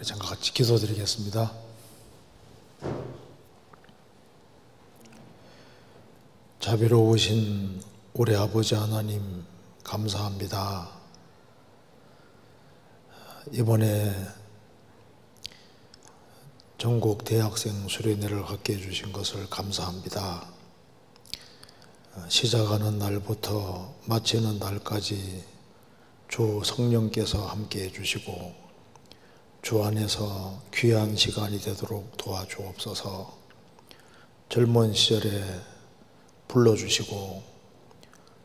잠깐 같이 기도드리겠습니다. 자비로우신 우리 아버지 하나님 감사합니다. 이번에 전국 대학생 수련회를 갖게 해주신 것을 감사합니다. 시작하는 날부터 마치는 날까지 주 성령께서 함께 해주시고 주 안에서 귀한 시간이 되도록 도와주옵소서. 젊은 시절에 불러주시고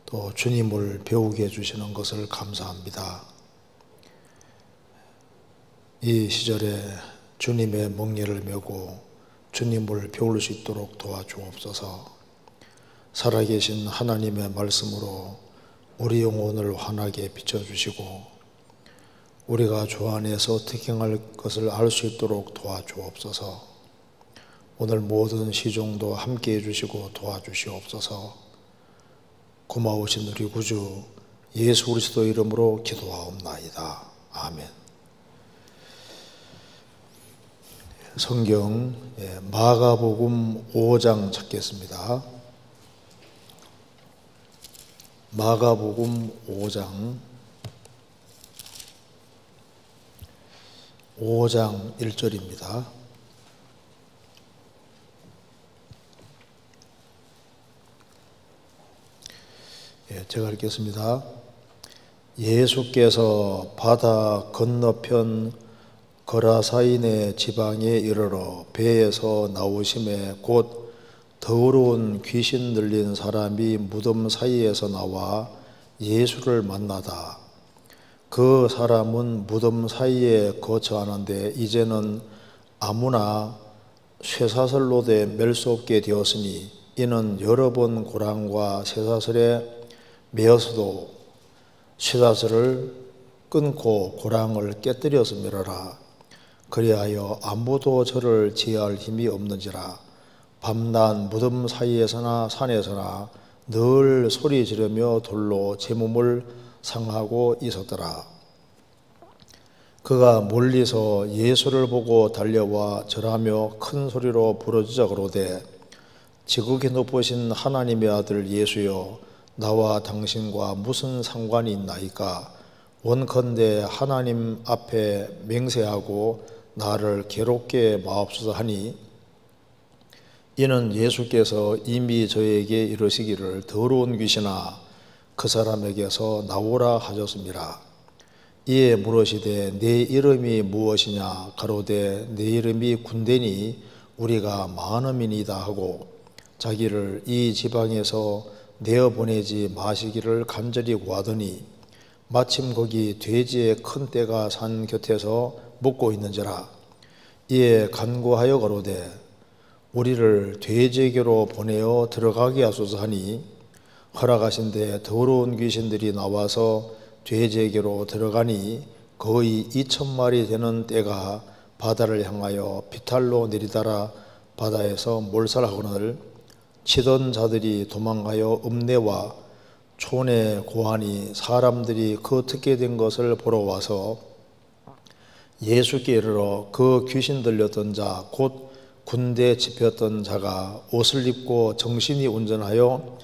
또 주님을 배우게 해주시는 것을 감사합니다. 이 시절에 주님의 멍에를 메고 주님을 배울 수 있도록 도와주옵소서. 살아계신 하나님의 말씀으로 우리 영혼을 환하게 비춰주시고 우리가 주 안에서 어떻게 행할 것을 알 수 있도록 도와주옵소서. 오늘 모든 시종도 함께 해주시고 도와주시옵소서. 고마우신 우리 구주 예수 그리스도 이름으로 기도하옵나이다. 아멘. 성경 마가복음 5장 찾겠습니다. 마가복음 5장 1절입니다. 제가 읽겠습니다. 예수께서 바다 건너편 거라사인의 지방에 이르러 배에서 나오심에 곧 더러운 귀신 들린 사람이 무덤 사이에서 나와 예수를 만나다. 그 사람은 무덤 사이에 거처하는데 이제는 아무나 쇠사슬로 돼 맬 수 없게 되었으니 이는 여러 번 고랑과 쇠사슬에 매어서도 쇠사슬을 끊고 고랑을 깨뜨렸음이라. 그리하여 아무도 저를 제어할 힘이 없는지라. 밤낮 무덤 사이에서나 산에서나 늘 소리 지르며 돌로 제 몸을 상하고 있었더라. 그가 멀리서 예수를 보고 달려와 절하며 큰 소리로 부르짖어 가로되 지극히 높으신 하나님의 아들 예수여, 나와 당신과 무슨 상관이 있나이까? 원컨대 하나님 앞에 맹세하고 나를 괴롭게 마옵소서 하니, 이는 예수께서 이미 저에게 이르시기를 더러운 귀신아 그 사람에게서 나오라 하셨습니다. 이에 물으시되 내 이름이 무엇이냐? 가로되 내 이름이 군대니 우리가 많음이니이다 하고 자기를 이 지방에서 내어보내지 마시기를 간절히 구하더니 마침 거기 돼지의 큰 떼가 산 곁에서 먹고 있는지라. 이에 간구하여 가로되 우리를 돼지에게로 보내어 들어가게 하소서 하니 허락하신데 더러운 귀신들이 나와서 돼지에게로 들어가니 거의 2,000마리 되는 떼가 바다를 향하여 비탈로 내리달아 바다에서 몰살하거늘 치던 자들이 도망하여 읍내와 촌에 고하니 사람들이 그 듣게 된 것을 보러 와서 예수께 이르러 그 귀신 들렸던 자 곧 군대에 집혔던 자가 옷을 입고 정신이 온전하여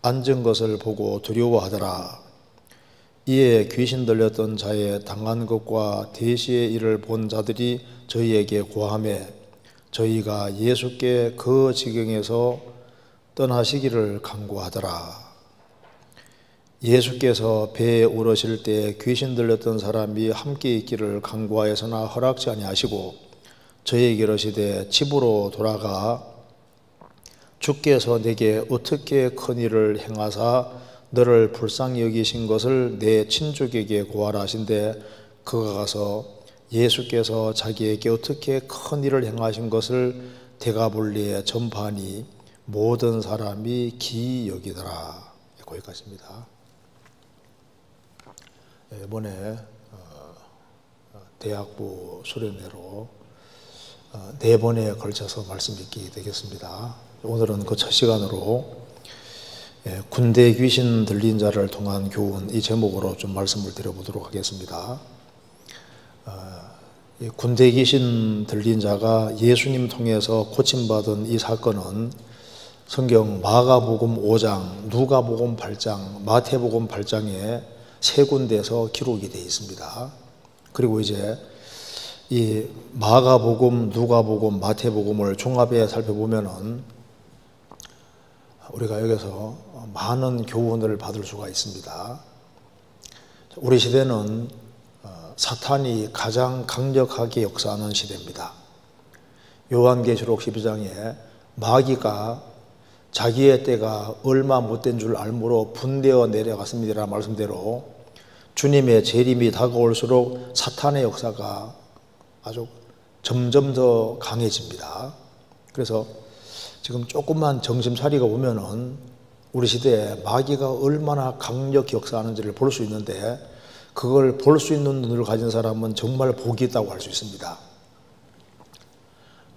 앉은 것을 보고 두려워하더라. 이에 귀신 들렸던 자의 당한 것과 대시의 일을 본 자들이 저희에게 고하매 저희가 예수께 그 지경에서 떠나시기를 간구하더라. 예수께서 배에 오르실 때 귀신 들렸던 사람이 함께 있기를 간구하여서나 허락지 아니하시고 저희에게 이르시되 집으로 돌아가 주께서 내게 어떻게 큰 일을 행하사 너를 불쌍히 여기신 것을 내 친족에게 고하라 하신대 그가 가서 예수께서 자기에게 어떻게 큰 일을 행하신 것을 데가볼리에 전파하니 모든 사람이 기이 여기더라. 거기까지입니다. 이번에 대학부 수련회로 4번에 걸쳐서 말씀 듣기 되겠습니다. 오늘은 그 첫 시간으로 군대 귀신 들린 자를 통한 교훈, 이 제목으로 좀 말씀을 드려보도록 하겠습니다. 이 군대 귀신 들린 자가 예수님 통해서 고침받은 이 사건은 성경 마가복음 5장, 누가복음 8장, 마태복음 8장에 세 군데에서 기록이 되어 있습니다. 그리고 이제 이 마가복음, 누가복음, 마태복음을 종합해 살펴보면은 우리가 여기서 많은 교훈을 받을 수가 있습니다. 우리 시대는 사탄이 가장 강력하게 역사하는 시대입니다. 요한계시록 12장에 마귀가 자기의 때가 얼마 못된 줄 알므로 분되어 내려갔습니다 말씀대로 주님의 재림이 다가올수록 사탄의 역사가 아주 점점 더 강해집니다. 그래서 지금 조금만 정신 차리고 보면은 우리 시대에 마귀가 얼마나 강력히 역사하는지를 볼 수 있는데, 그걸 볼 수 있는 눈을 가진 사람은 정말 복이 있다고 할 수 있습니다.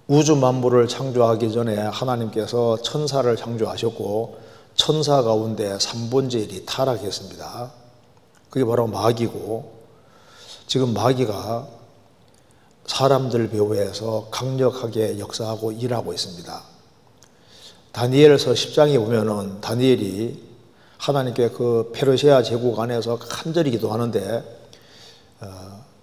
우주 만물을 창조하기 전에 하나님께서 천사를 창조하셨고 천사 가운데 3번째 1이 타락했습니다. 그게 바로 마귀고, 지금 마귀가 사람들 배후에서 강력하게 역사하고 일하고 있습니다. 다니엘서 10장에 보면은 다니엘이 하나님께 그 페르시아 제국 안에서 간절히 기도하는데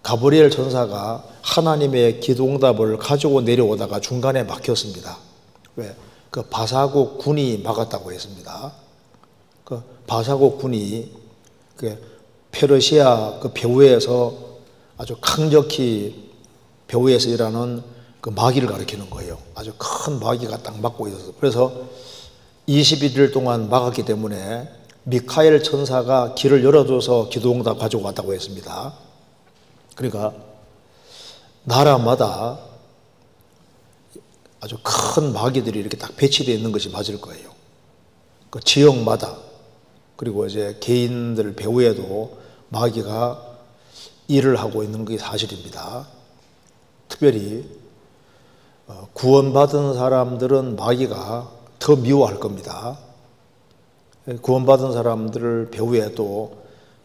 가브리엘 천사가 하나님의 기도응답을 가지고 내려오다가 중간에 막혔습니다. 왜? 그 바사국 군이 막았다고 했습니다. 그 바사국 군이 그 페르시아 그 배후에서 아주 강력히 배후에서 일하는 그 마귀를 가리키는 거예요. 아주 큰 마귀가 딱 막고 있어서, 그래서 21일 동안 막았기 때문에 미카엘 천사가 길을 열어줘서 기도응답 가지고 왔다고 했습니다. 그러니까 나라마다 아주 큰 마귀들이 이렇게 딱 배치되어 있는 것이 맞을 거예요. 그 지역마다, 그리고 이제 개인들 배후에도 마귀가 일을 하고 있는 게 사실입니다. 특별히 구원받은 사람들은 마귀가 더 미워할 겁니다. 구원받은 사람들을 배후에 또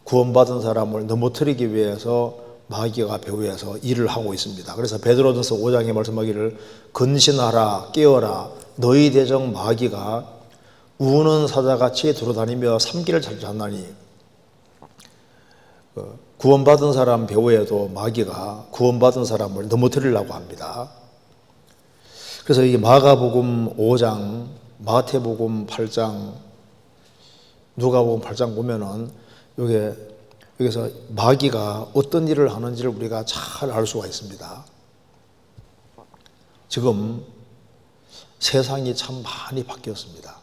구원받은 사람을 넘어뜨리기 위해서 마귀가 배후에서 일을 하고 있습니다. 그래서 베드로전서 5장에 말씀하기를 근신하라 깨어라 너희 대적 마귀가 우는 사자같이 돌아다니며 삼기를 찾나니, 구원받은 사람 배후에도 마귀가 구원받은 사람을 넘어뜨리려고 합니다. 그래서 이 마가복음 5장, 마태복음 8장, 누가복음 8장 보면은 여기서 마귀가 어떤 일을 하는지를 우리가 잘 알 수가 있습니다. 지금 세상이 참 많이 바뀌었습니다.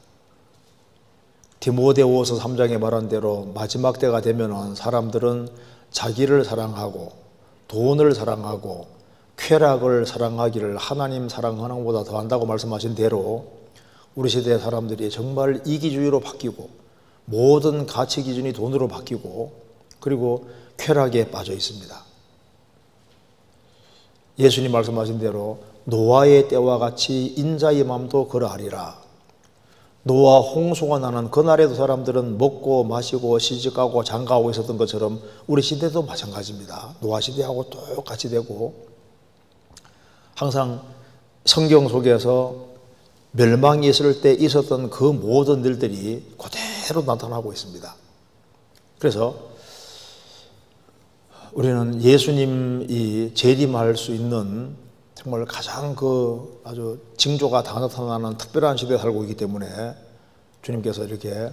디모데후서 3장에 말한 대로 마지막 때가 되면은 사람들은 자기를 사랑하고 돈을 사랑하고 쾌락을 사랑하기를 하나님 사랑하는 것보다 더한다고 말씀하신 대로 우리 시대의 사람들이 정말 이기주의로 바뀌고 모든 가치 기준이 돈으로 바뀌고 그리고 쾌락에 빠져 있습니다. 예수님 말씀하신 대로 노아의 때와 같이 인자의 마음도 그러하리라. 노아 홍수가 나는 그날에도 사람들은 먹고 마시고 시집가고 장가하고 있었던 것처럼 우리 시대도 마찬가지입니다. 노아 시대하고 똑같이 되고, 항상 성경 속에서 멸망이 있을 때 있었던 그 모든 일들이 그대로 나타나고 있습니다. 그래서 우리는 예수님이 재림할 수 있는 정말 가장 그 아주 징조가 다 나타나는 특별한 시대에 살고 있기 때문에 주님께서 이렇게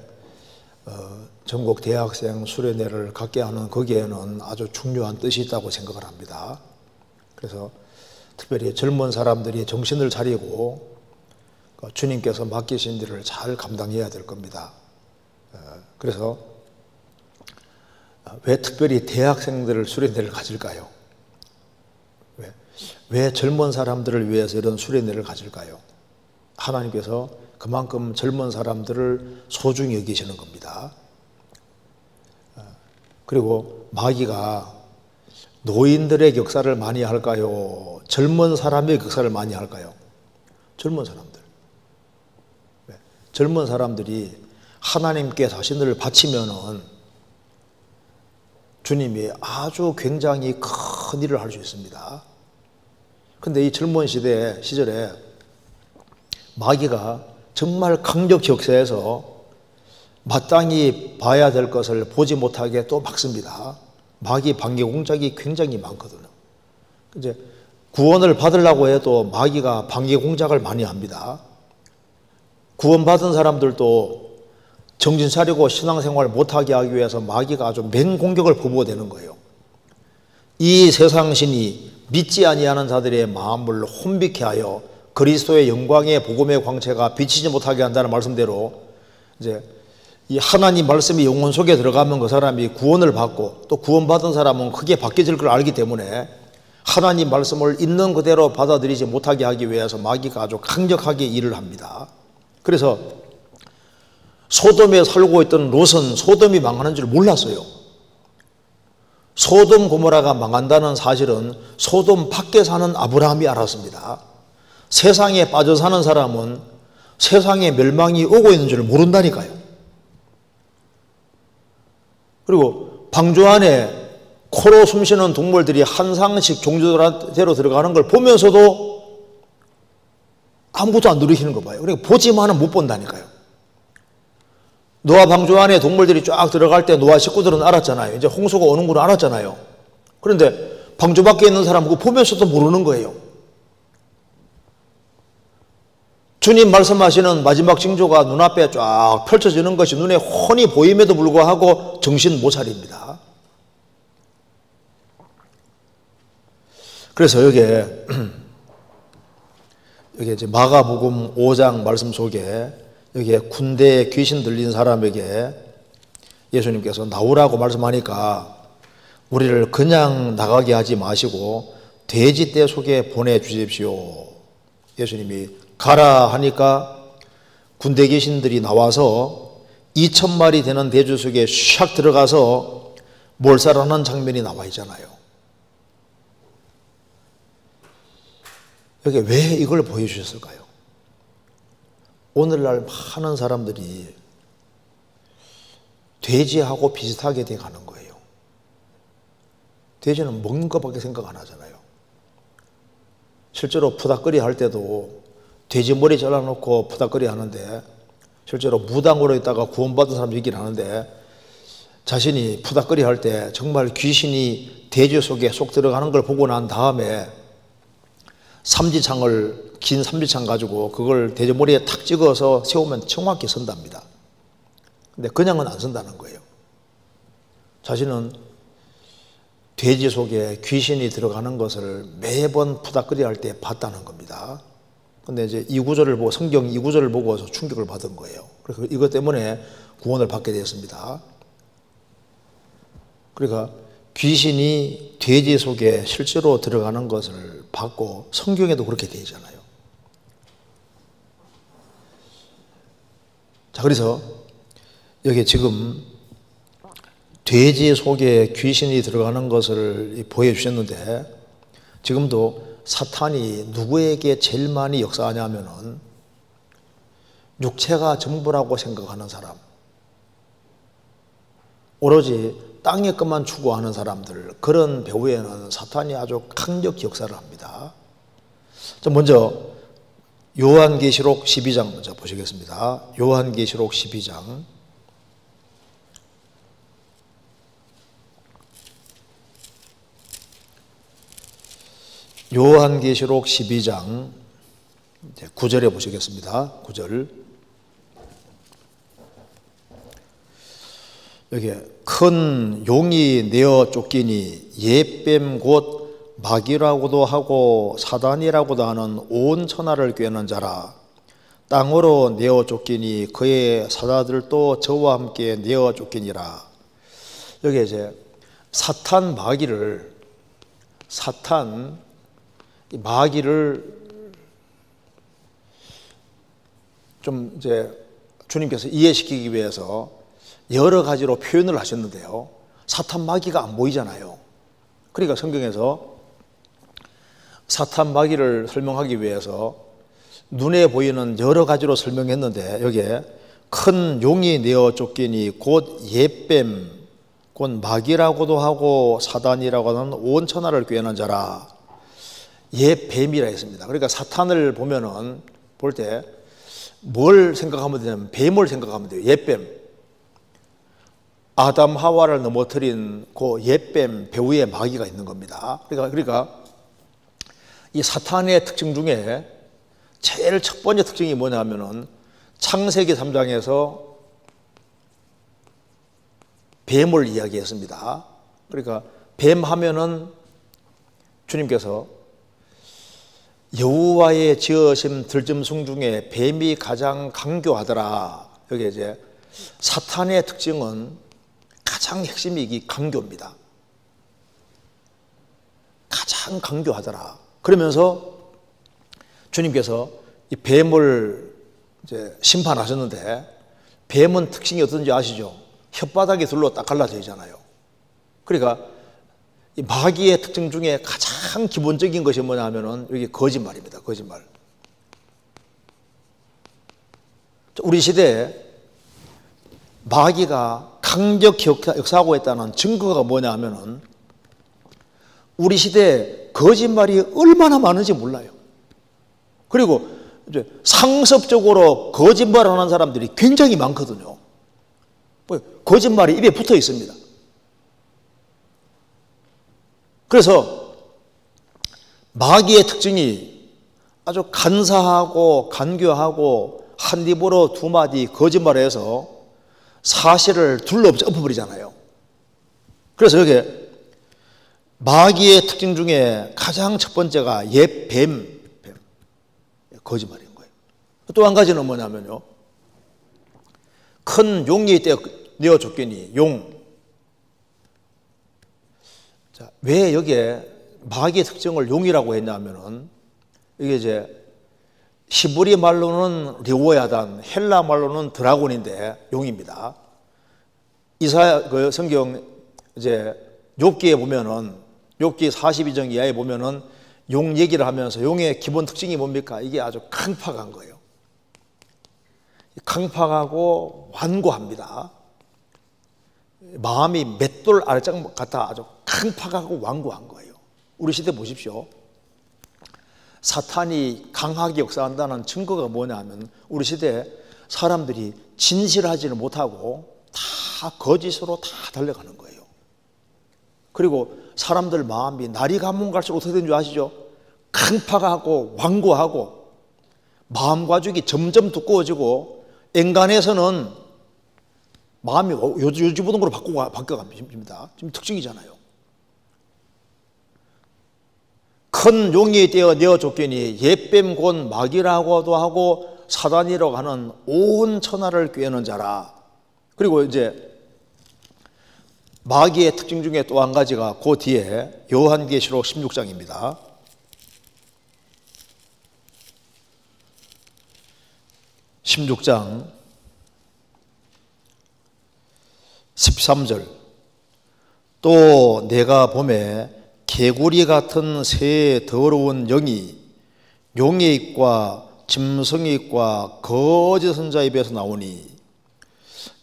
전국 대학생 수련회를 갖게 하는 거기에는 아주 중요한 뜻이 있다고 생각을 합니다. 그래서 특별히 젊은 사람들이 정신을 차리고 주님께서 맡기신 일을 잘 감당해야 될 겁니다. 그래서 왜 특별히 대학생들을 수련회를 가질까요? 왜 젊은 사람들을 위해서 이런 수련회를 가질까요? 하나님께서 그만큼 젊은 사람들을 소중히 여기시는 겁니다. 그리고 마귀가 노인들의 역사를 많이 할까요? 젊은 사람의 역사를 많이 할까요? 젊은 사람들. 젊은 사람들이 하나님께 자신을 바치면은 주님이 아주 굉장히 큰 일을 할 수 있습니다. 근데 이 젊은 시절에 마귀가 정말 강력 역사에서 마땅히 봐야 될 것을 보지 못하게 또 막습니다. 마귀 방해 공작이 굉장히 많거든요. 이제 구원을 받으려고 해도 마귀가 방해 공작을 많이 합니다. 구원받은 사람들도 정신 차리고 신앙생활 못하게 하기 위해서 마귀가 아주 맹공격을 부부되는 거예요. 이 세상신이 믿지 아니하는 자들의 마음을 혼비케 하여 그리스도의 영광의 복음의 광채가 비치지 못하게 한다는 말씀대로 이제 이 하나님 말씀이 영혼 속에 들어가면 그 사람이 구원을 받고 또 구원받은 사람은 크게 바뀌어질 걸 알기 때문에 하나님 말씀을 있는 그대로 받아들이지 못하게 하기 위해서 마귀가 아주 강력하게 일을 합니다. 그래서 소돔에 살고 있던 롯은 소돔이 망하는 줄 몰랐어요. 소돔 고모라가 망한다는 사실은 소돔 밖에 사는 아브라함이 알았습니다. 세상에 빠져 사는 사람은 세상에 멸망이 오고 있는 줄 모른다니까요. 그리고 방주 안에 코로 숨쉬는 동물들이 한상씩 종류대로 들어가는 걸 보면서도 아무것도 안 누리시는 거 봐요. 그러니까 보지만은 못 본다니까요. 노아 방주 안에 동물들이 쫙 들어갈 때 노아 식구들은 알았잖아요. 이제 홍수가 오는 걸 알았잖아요. 그런데 방주 밖에 있는 사람은 그거 보면서도 모르는 거예요. 주님 말씀하시는 마지막 징조가 눈앞에 쫙 펼쳐지는 것이 눈에 훤히 보임에도 불구하고 정신 못 차립니다. 그래서 여기에 이제 마가복음 5장 말씀 속에 여기에 군대에 귀신 들린 사람에게 예수님께서 나오라고 말씀하니까 우리를 그냥 나가게 하지 마시고 돼지떼 속에 보내주십시오. 예수님이 가라 하니까 군대 귀신들이 나와서 2,000마리 되는 돼지 속에 샥 들어가서 몰살하는 장면이 나와 있잖아요. 여기 왜 이걸 보여주셨을까요? 오늘날 많은 사람들이 돼지하고 비슷하게 돼가는 거예요. 돼지는 먹는 것밖에 생각 안 하잖아요. 실제로 푸닥거리 할 때도 돼지 머리 잘라놓고 푸닥거리 하는데 실제로 무당으로 있다가 구원받은 사람 얘기를 하는데 자신이 푸닥거리 할 때 정말 귀신이 돼지 속에 쏙 들어가는 걸 보고 난 다음에 긴 삼지창 가지고 그걸 돼지 머리에 탁 찍어서 세우면 정확히 선답니다. 근데 그냥은 안 선다는 거예요. 자신은 돼지 속에 귀신이 들어가는 것을 매번 푸닥거리 할 때 봤다는 겁니다. 근데 이제 이 구절을 보고 성경 이 구절을 보고서 충격을 받은 거예요. 그래서 이것 때문에 구원을 받게 되었습니다. 그러니까 귀신이 돼지 속에 실제로 들어가는 것을 봤고 성경에도 그렇게 되어 있잖아요. 자, 그래서 여기 지금 돼지 속에 귀신이 들어가는 것을 보여주셨는데 지금도 사탄이 누구에게 제일 많이 역사하냐면은 육체가 전부라고 생각하는 사람, 오로지 땅의 것만 추구하는 사람들, 그런 배후에는 사탄이 아주 강력 역사를 합니다. 자, 먼저 요한계시록 12장 먼저 보시겠습니다. 요한계시록 12장. 요한계시록 12장 9절에 보시겠습니다. 9절. 여기 큰 용이 내어 쫓기니 옛뱀 곧 마귀라고도 하고 사단이라고도 하는 온 천하를 꿰는 자라. 땅으로 내어 쫓기니 그의 사자들도 저와 함께 내어 쫓기니라. 여기 이제 사탄 마귀를 좀 이제 주님께서 이해시키기 위해서 여러 가지로 표현을 하셨는데요. 사탄 마귀가 안 보이잖아요. 그러니까 성경에서 사탄 마귀를 설명하기 위해서 눈에 보이는 여러 가지로 설명했는데 여기에 큰 용이 내어 쫓기니 곧 옛뱀 곧 마귀라고도 하고 사단이라고 하는 온 천하를 꿰는 자라. 옛뱀이라 했습니다. 그러니까 사탄을 보면은 볼 때 뭘 생각하면 되냐면 뱀을 생각하면 돼요. 옛뱀. 아담 하와를 넘어뜨린 그 옛뱀 배후에 마귀가 있는 겁니다. 그러니까 이 사탄의 특징 중에 제일 첫 번째 특징이 뭐냐면은 창세기 3장에서 뱀을 이야기했습니다. 그러니까 뱀 하면은 주님께서 여호와의 지으신 들짐승 중에 뱀이 가장 강교하더라. 여기 이제 사탄의 특징은 가장 핵심이 이 강교입니다. 가장 강교하더라. 그러면서 주님께서 이 뱀을 이제 심판하셨는데 뱀은 특징이 어떤지 아시죠? 혓바닥이 둘로 딱 갈라져 있잖아요. 그러니까 이 마귀의 특징 중에 가장 기본적인 것이 뭐냐 하면은 이게 거짓말입니다. 거짓말. 우리 시대에 마귀가 강력 역사하고 있다는 증거가 뭐냐 하면은 우리 시대에 거짓말이 얼마나 많은지 몰라요. 그리고 이제 상습적으로 거짓말을 하는 사람들이 굉장히 많거든요. 거짓말이 입에 붙어 있습니다. 그래서 마귀의 특징이 아주 간사하고 간교하고 한 입으로 두 마디 거짓말을 해서 사실을 엎어버리잖아요. 그래서 여기 마귀의 특징 중에 가장 첫 번째가 옛뱀, 거짓말인 거예요. 또 한 가지는 뭐냐면요, 큰 용이 내어 줬겠니, 용. 자, 왜 여기에 마귀의 특징을 용이라고 했냐면은 이게 이제 히브리 말로는 리오야단, 헬라 말로는 드라곤인데 용입니다. 그 성경 이제 욥기에 보면은 욥기 42장 이하에 보면은 용 얘기를 하면서 용의 기본 특징이 뭡니까? 이게 아주 강팍한 거예요. 강팍하고 완고합니다. 마음이 맷돌 아래장 같아 아주 강팍하고 완고한 거예요. 우리 시대 보십시오. 사탄이 강하게 역사한다는 증거가 뭐냐 하면 우리 시대에 사람들이 진실하지는 못하고 다 거짓으로 다 달려가는 거예요. 그리고 사람들 마음이 날이 가면 갈수록 어떻게 되는 줄 아시죠? 강팍하고 완고하고 마음 가죽이 점점 두꺼워지고 엔간에서는 마음이 요지부동으로 바뀌어갑니다. 지금 특징이잖아요. 큰 용이 되어 내어줬기니 옛뱀 곧 마귀라고도 하고 사단이라고 하는 온 천하를 꾀는 자라. 그리고 이제 마귀의 특징 중에 또 한 가지가 그 뒤에 요한계시록 16장입니다. (16장) 13절 또 내가 보매 개구리 같은 새 더러운 영이 용의 입과 짐승의 입과 거짓 선자 입에서 나오니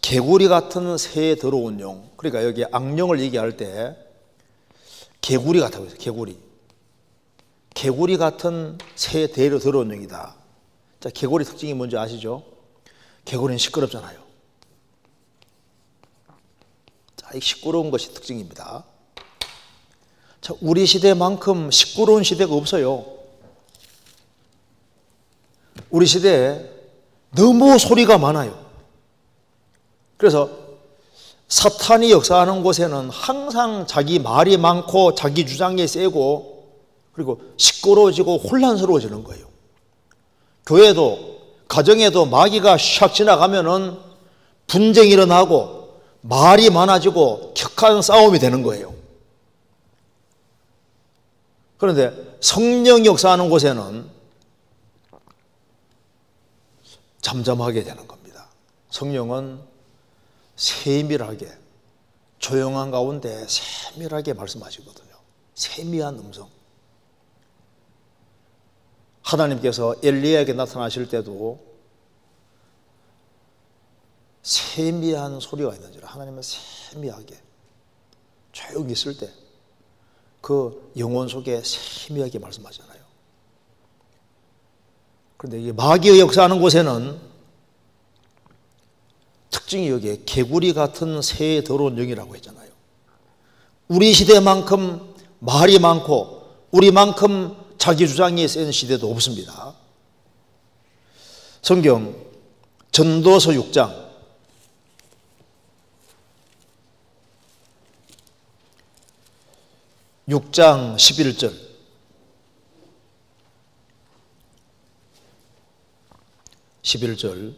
개구리 같은 새 더러운 영. 그러니까 여기 악령을 얘기할 때 개구리 같다고 해서 개구리 같은 새 더러운 영이다. 자, 개구리 특징이 뭔지 아시죠? 개구리는 시끄럽잖아요. 자, 이 시끄러운 것이 특징입니다. 자, 우리 시대만큼 시끄러운 시대가 없어요. 우리 시대에 너무 소리가 많아요. 그래서 사탄이 역사하는 곳에는 항상 자기 말이 많고 자기 주장이 세고 그리고 시끄러워지고 혼란스러워지는 거예요. 교회도 가정에도 마귀가 샥 지나가면은 분쟁이 일어나고 말이 많아지고 격한 싸움이 되는 거예요. 그런데 성령이 역사하는 곳에는 잠잠하게 되는 겁니다. 성령은 세밀하게 조용한 가운데 세밀하게 말씀하시거든요. 세미한 음성. 하나님께서 엘리야에게 나타나실 때도 세미한 소리가 있는지라 하나님은 세미하게 조용히 있을 때 그 영혼 속에 세밀하게 말씀하잖아요. 그런데 이게 마귀의 역사하는 곳에는 특징이 여기에 개구리 같은 새의 더러운 영이라고 했잖아요. 우리 시대만큼 말이 많고 우리만큼 자기 주장이 센 시대도 없습니다. 성경 전도서 6장 11절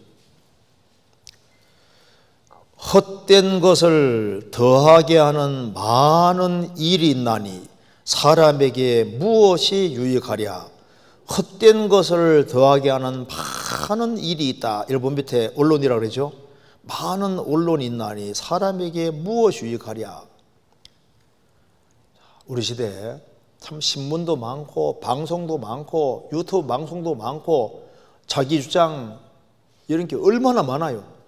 헛된 것을 더하게 하는 많은 일이 있나니 사람에게 무엇이 유익하랴. 헛된 것을 더하게 하는 많은 일이 있다. 1번 밑에 언론이라고 그러죠. 많은 언론이 있나니 사람에게 무엇이 유익하랴. 우리 시대에 참 신문도 많고 방송도 많고 유튜브 방송도 많고 자기 주장 이런 게 얼마나 많아요.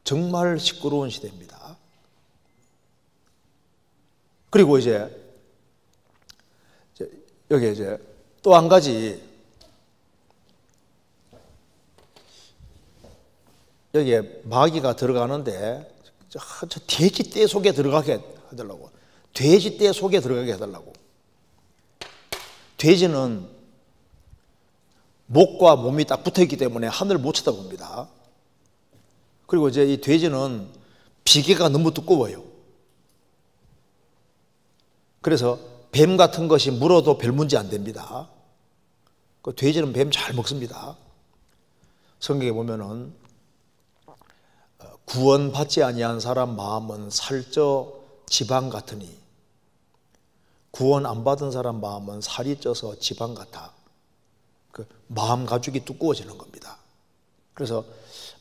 정말 시끄러운 시대입니다. 그리고 여기 또 한 가지, 여기에 마귀가 들어가는데 저 돼지떼 속에 들어가게 해달라고. 돼지떼 속에 들어가게 해달라고. 돼지는 목과 몸이 딱 붙어있기 때문에 하늘을 못 쳐다봅니다. 그리고 이 돼지는 비계가 너무 두꺼워요. 그래서 뱀 같은 것이 물어도 별 문제 안 됩니다. 그 돼지는 뱀 잘 먹습니다. 성경에 보면은 구원받지 아니한 사람 마음은 살쪄 지방 같으니 구원 안 받은 사람 마음은 살이 쪄서 지방 같아. 그 마음 가죽이 두꺼워지는 겁니다. 그래서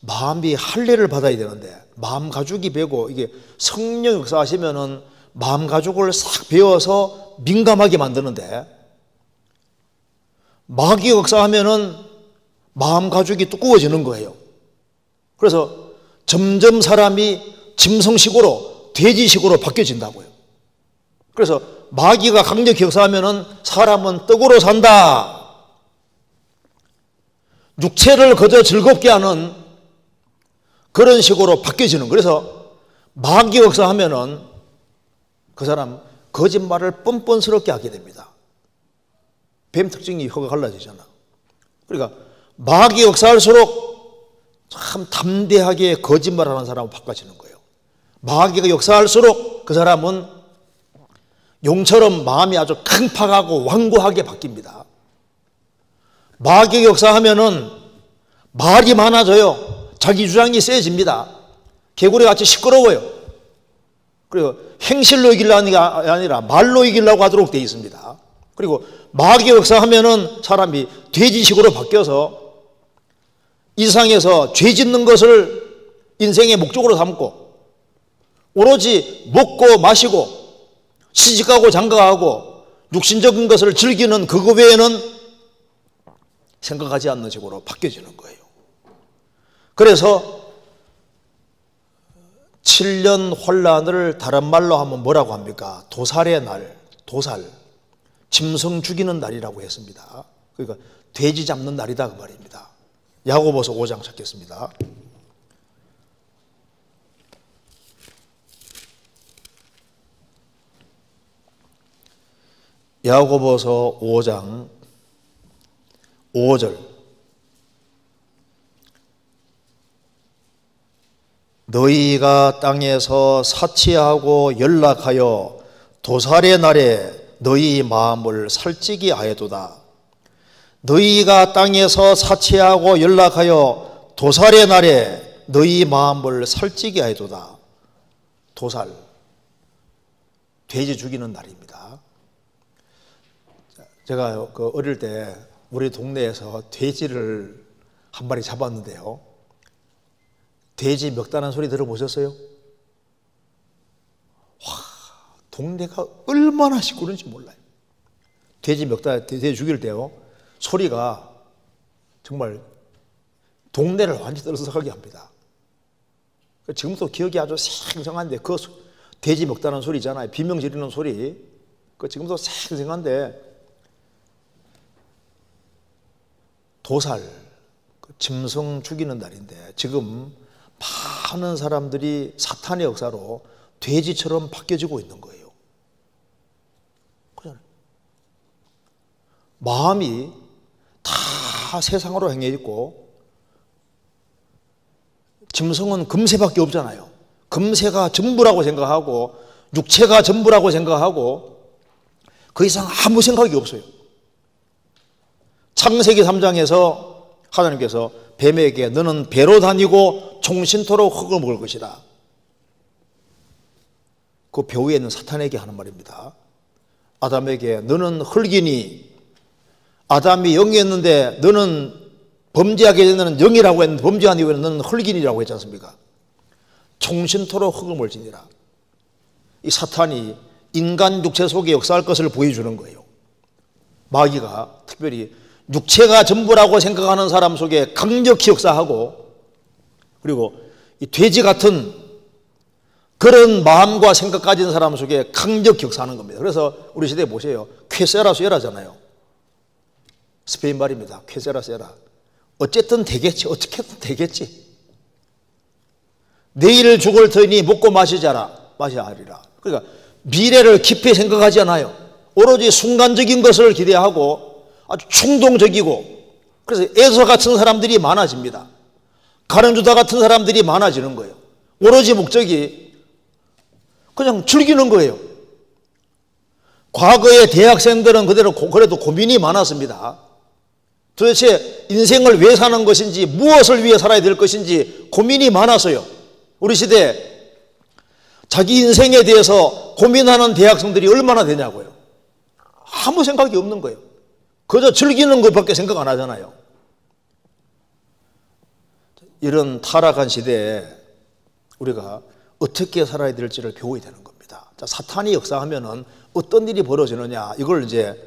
마음이 할례를 받아야 되는데 마음 가죽이 배고 이게 성령 역사하시면은 마음 가죽을 싹 베어서 민감하게 만드는데 마귀 역사하면은 마음 가죽이 두꺼워지는 거예요. 그래서 점점 사람이 짐승식으로 돼지식으로 바뀌어진다고요. 그래서 마귀가 강력히 역사하면은 사람은 떡으로 산다. 육체를 그저 즐겁게 하는 그런 식으로 바뀌어지는. 그래서 마귀 역사하면은 그 사람 거짓말을 뻔뻔스럽게 하게 됩니다. 뱀 특징이 혀가 갈라지잖아. 그러니까 마귀 역사할수록 참 담대하게 거짓말하는 사람으로 바꿔지는 거예요. 마귀가 역사할수록 그 사람은 용처럼 마음이 아주 팽팽하고 완고하게 바뀝니다. 마귀 역사하면은 말이 많아져요. 자기 주장이 세집니다. 개구리같이 시끄러워요. 그리고 행실로 이기려는 게 아니라 말로 이기려고 하도록 되어 있습니다. 그리고 마귀 역사하면은 사람이 돼지식으로 바뀌어서 이 세상에서 죄 짓는 것을 인생의 목적으로 삼고 오로지 먹고 마시고 시집가고 장가가고 육신적인 것을 즐기는 그거 외에는 생각하지 않는 식으로 바뀌어지는 거예요. 그래서 7년 환란을 다른 말로 하면 뭐라고 합니까? 도살의 날, 도살, 짐승 죽이는 날이라고 했습니다. 그러니까 돼지 잡는 날이다 그 말입니다. 야고보서 5장 찾겠습니다. 야고보서 5장 5절 너희가 땅에서 사치하고 연락하여 도살의 날에 너희 마음을 살찌게 하여도다. 너희가 땅에서 사치하고 연락하여 도살의 날에 너희 마음을 살찌게 하여도다. 도살, 돼지 죽이는 날입니다. 제가 어릴 때 우리 동네에서 돼지를 한 마리 잡았는데요. 돼지 먹다는 소리 들어보셨어요? 와, 동네가 얼마나 시끄러운지 몰라요. 돼지 먹다, 돼지 죽일 때요. 소리가 정말 동네를 완전히 떠들썩하게 합니다. 지금도 기억이 아주 생생한데 그 돼지 먹다는 소리 있잖아요. 비명 지르는 소리. 그 지금도 생생한데, 도살, 짐승 죽이는 날인데 지금 많은 사람들이 사탄의 역사로 돼지처럼 바뀌어지고 있는 거예요. 마음이 다 세상으로 향해 있고, 짐승은 금세밖에 없잖아요. 금세가 전부라고 생각하고 육체가 전부라고 생각하고 그 이상 아무 생각이 없어요. 창세기 3장에서 하나님께서 뱀에게 너는 배로 다니고 종신토록 흙을 먹을 것이다. 그 벼 위에 있는 사탄에게 하는 말입니다. 아담에게 너는 흙이니, 아담이 영이었는데 너는 범죄하게 되는 영이라고 했는데 범죄한 이후에는 너는 흙이니라고 했지 않습니까? 종신토록 흙을 먹을지니라. 이 사탄이 인간 육체 속에 역사할 것을 보여주는 거예요. 마귀가 특별히 육체가 전부라고 생각하는 사람 속에 강력히 역사하고, 그리고 이 돼지 같은 그런 마음과 생각 가진 사람 속에 강력히 역사하는 겁니다. 그래서 우리 시대에 보세요. 쾌세라 수에라잖아요. 스페인 말입니다. 쾌세라 세라. 어쨌든 되겠지. 어떻게든 되겠지. 내일 죽을 터이니 먹고 마셔야 하리라. 그러니까 미래를 깊이 생각하지 않아요. 오로지 순간적인 것을 기대하고 아주 충동적이고, 그래서 에서 같은 사람들이 많아집니다. 가룟유다 같은 사람들이 많아지는 거예요. 오로지 목적이 그냥 즐기는 거예요. 과거의 대학생들은 그래도 고민이 많았습니다. 도대체 인생을 왜 사는 것인지, 무엇을 위해 살아야 될 것인지 고민이 많았어요. 우리 시대에 자기 인생에 대해서 고민하는 대학생들이 얼마나 되냐고요. 아무 생각이 없는 거예요. 그저 즐기는 것밖에 생각 안 하잖아요. 이런 타락한 시대에 우리가 어떻게 살아야 될지를 배워야 되는 겁니다. 자, 사탄이 역사하면은 어떤 일이 벌어지느냐, 이걸 이제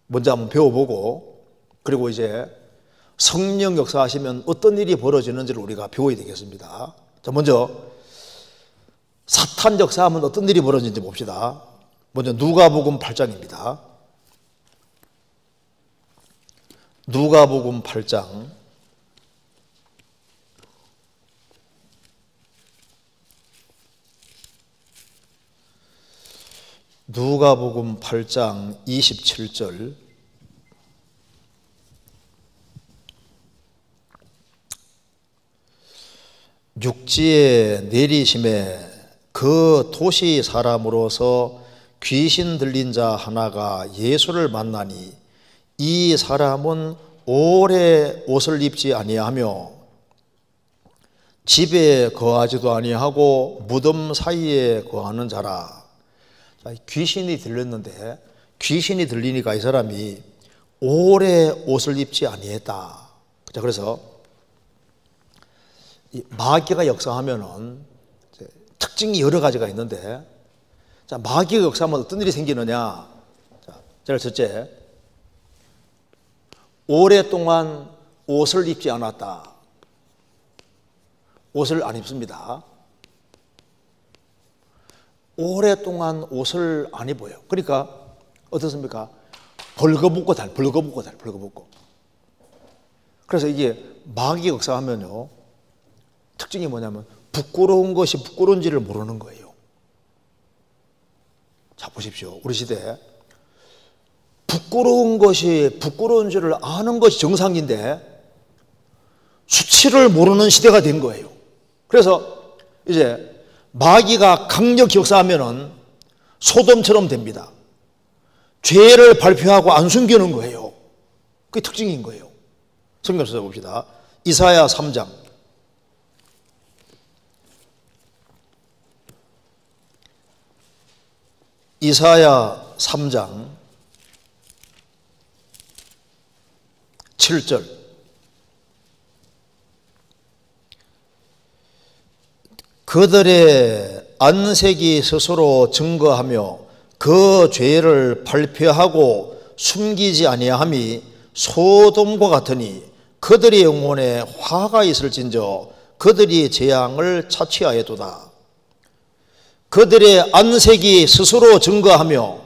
먼저 한번 배워보고, 그리고 이제 성령 역사하시면 어떤 일이 벌어지는지를 우리가 배워야 되겠습니다. 자, 먼저 사탄 역사하면 어떤 일이 벌어지는지 봅시다. 먼저 누가복음 8장입니다. 누가복음 8장. 누가복음 8장 27절. 육지에 내리심에 그 도시 사람으로서 귀신 들린 자 하나가 예수를 만나니 이 사람은 오래 옷을 입지 아니하며 집에 거하지도 아니하고 무덤 사이에 거하는 자라. 자, 귀신이 들렸는데, 귀신이 들리니까 이 사람이 오래 옷을 입지 아니했다. 자, 그래서 이 마귀가 역사하면은 특징이 여러 가지가 있는데, 자, 마귀가 역사하면 어떤 일이 생기느냐. 자, 제일 첫째, 오랫동안 옷을 입지 않았다. 옷을 안 입습니다. 오랫동안 옷을 안 입어요. 그러니까 어떻습니까? 벌거벗고 다녀, 벌거벗고 다녀, 벌거벗고. 그래서 이게 마귀 역사하면요, 특징이 뭐냐면 부끄러운 것이 부끄러운지를 모르는 거예요. 자, 보십시오. 우리 시대에 부끄러운 것이 부끄러운 줄을 아는 것이 정상인데 수치를 모르는 시대가 된 거예요. 그래서 이제 마귀가 강력히 역사하면은 소돔처럼 됩니다. 죄를 발표하고 안 숨기는 거예요. 그게 특징인 거예요. 성경 찾아봅시다. 이사야 3장. 이사야 3장 7절. 그들의 안색이 스스로 증거하며 그 죄를 발표하고 숨기지 아니함이 소돔과 같으니 그들의 영혼에 화가 있을진저 그들이 재앙을 차취하였도다. 그들의 안색이 스스로 증거하며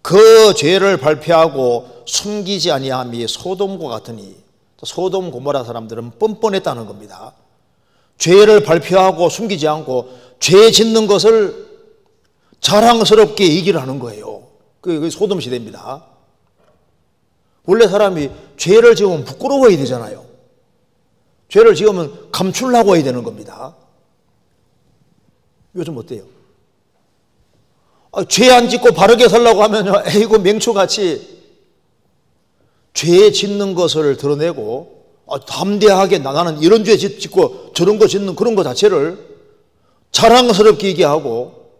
그 죄를 발표하고 숨기지 아니함이 소돔과 같으니, 소돔 고모라 사람들은 뻔뻔했다는 겁니다. 죄를 발표하고 숨기지 않고 죄 짓는 것을 자랑스럽게 얘기를 하는 거예요. 그게 소돔 시대입니다. 원래 사람이 죄를 지으면 부끄러워야 되잖아요. 죄를 지으면 감추려고 해야 되는 겁니다. 요즘 어때요? 죄 안 짓고 바르게 살려고 하면요, 에이고 맹초같이 죄 짓는 것을 드러내고 담대하게 나는 이런 죄 짓고 저런 거 짓는 그런 거 자체를 자랑스럽게 얘기하고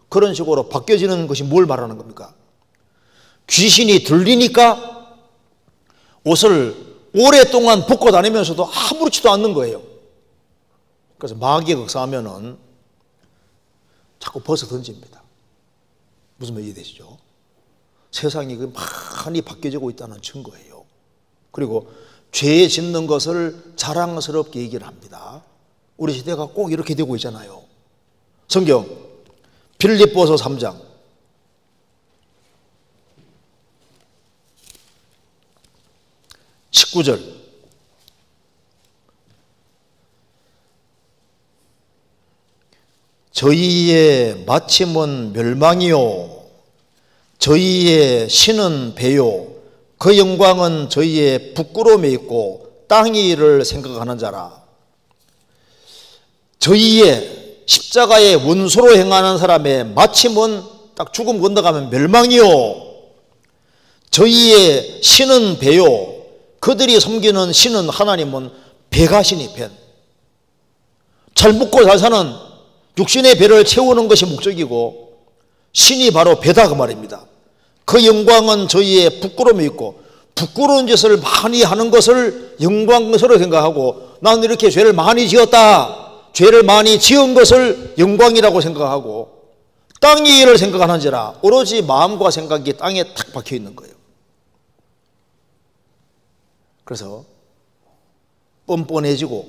그런 식으로 바뀌어지는 것이 뭘 말하는 겁니까? 귀신이 들리니까 옷을 오랫동안 벗고 다니면서도 아무렇지도 않는 거예요. 그래서 마귀에 역사하면은 자꾸 벗어 던집니다. 무슨 말 이해되시죠? 세상이 많이 바뀌어지고 있다는 증거예요. 그리고 죄 짓는 것을 자랑스럽게 얘기를 합니다. 우리 시대가 꼭 이렇게 되고 있잖아요. 성경 빌립보서 3장 19절 저희의 마침은 멸망이요 저희의 신은 배요 그 영광은 저희의 부끄러움에 있고 땅의 일을 생각하는 자라. 저희의 십자가의 원수로 행하는 사람의 마침은 딱 죽음 건너가면 멸망이요 저희의 신은 배요 그들이 섬기는 신은 하나님은 배가시니 배. 잘 먹고 잘 사는 육신의 배를 채우는 것이 목적이고 신이 바로 배다 그 말입니다. 그 영광은 저희의 부끄러움이 있고 부끄러운 짓을 많이 하는 것을 영광스러워 생각하고 나는 이렇게 죄를 많이 지었다. 죄를 많이 지은 것을 영광이라고 생각하고 땅의 일을 생각하는지라 오로지 마음과 생각이 땅에 탁 박혀 있는 거예요. 그래서 뻔뻔해지고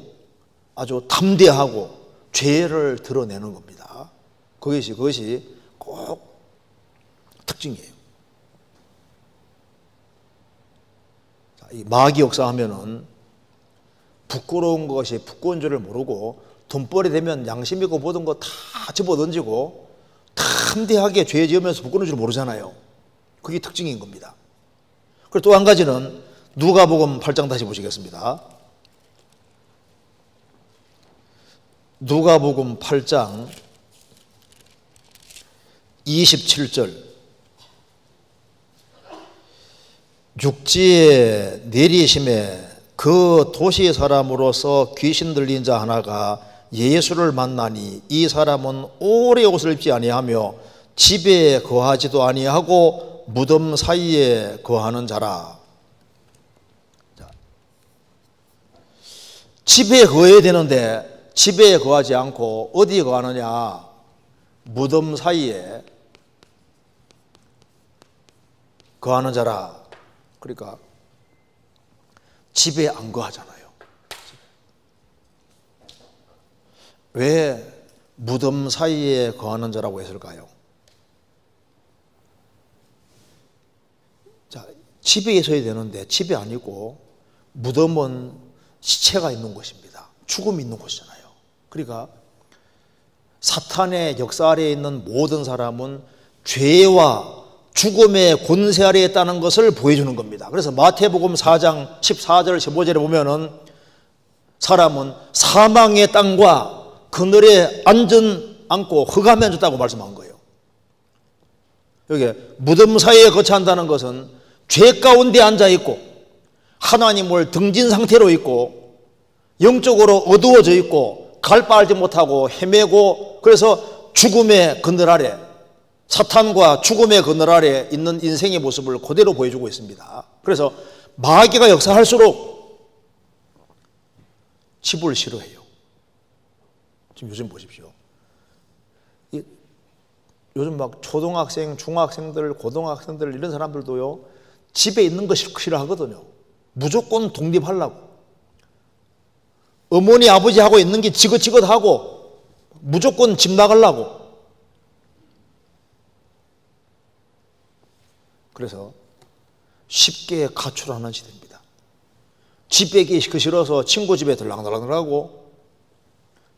아주 담대하고 죄를 드러내는 겁니다. 그것이 꼭 특징이에요. 자, 이 마귀 역사하면은 부끄러운 것이 부끄러운 줄을 모르고 돈벌이 되면 양심 있고 모든 거 다 집어던지고 담대하게 죄 지으면서 부끄러운 줄 모르잖아요. 그게 특징인 겁니다. 그리고 또 한 가지는 누가복음 8장 다시 보시겠습니다. 누가복음 8장 27절 육지에 내리심에 그 도시 사람으로서 귀신 들린 자 하나가 예수를 만나니 이 사람은 오래 옷을 입지 아니하며 집에 거하지도 아니하고 무덤 사이에 거하는 자라. 집에 거해야 되는데 집에 거하지 않고 어디에 거하느냐? 무덤 사이에 거하는 자라. 그러니까 집에 안 거하잖아요. 왜 무덤 사이에 거하는 자라고 했을까요? 자, 집에 있어야 되는데 집이 아니고 무덤은 시체가 있는 곳입니다. 죽음이 있는 곳이잖아요. 그러니까 사탄의 역사 아래에 있는 모든 사람은 죄와 죽음의 권세 아래에 있다는 것을 보여주는 겁니다. 그래서 마태복음 4장 14절 15절에 보면은 사람은 사망의 땅과 그늘에 앉은 않고 흑암에 앉았다고 말씀한 거예요. 여기 무덤 사이에 거처한다는 것은 죄 가운데 앉아 있고 하나님을 등진 상태로 있고 영적으로 어두워져 있고 갈 바 알지 못하고 헤매고 그래서 죽음의 그늘 아래 사탄과 죽음의 그늘 아래 있는 인생의 모습을 그대로 보여주고 있습니다. 그래서 마귀가 역사할수록 집을 싫어해요. 지금 요즘 보십시오. 요즘 막 초등학생, 중학생들, 고등학생들 이런 사람들도요 집에 있는 거 싫어하거든요. 무조건 독립하려고. 어머니 아버지하고 있는 게 지긋지긋하고 무조건 집 나가려고. 그래서 쉽게 가출하는 시대입니다. 집 빼기 싫어서 친구 집에 들락날락하고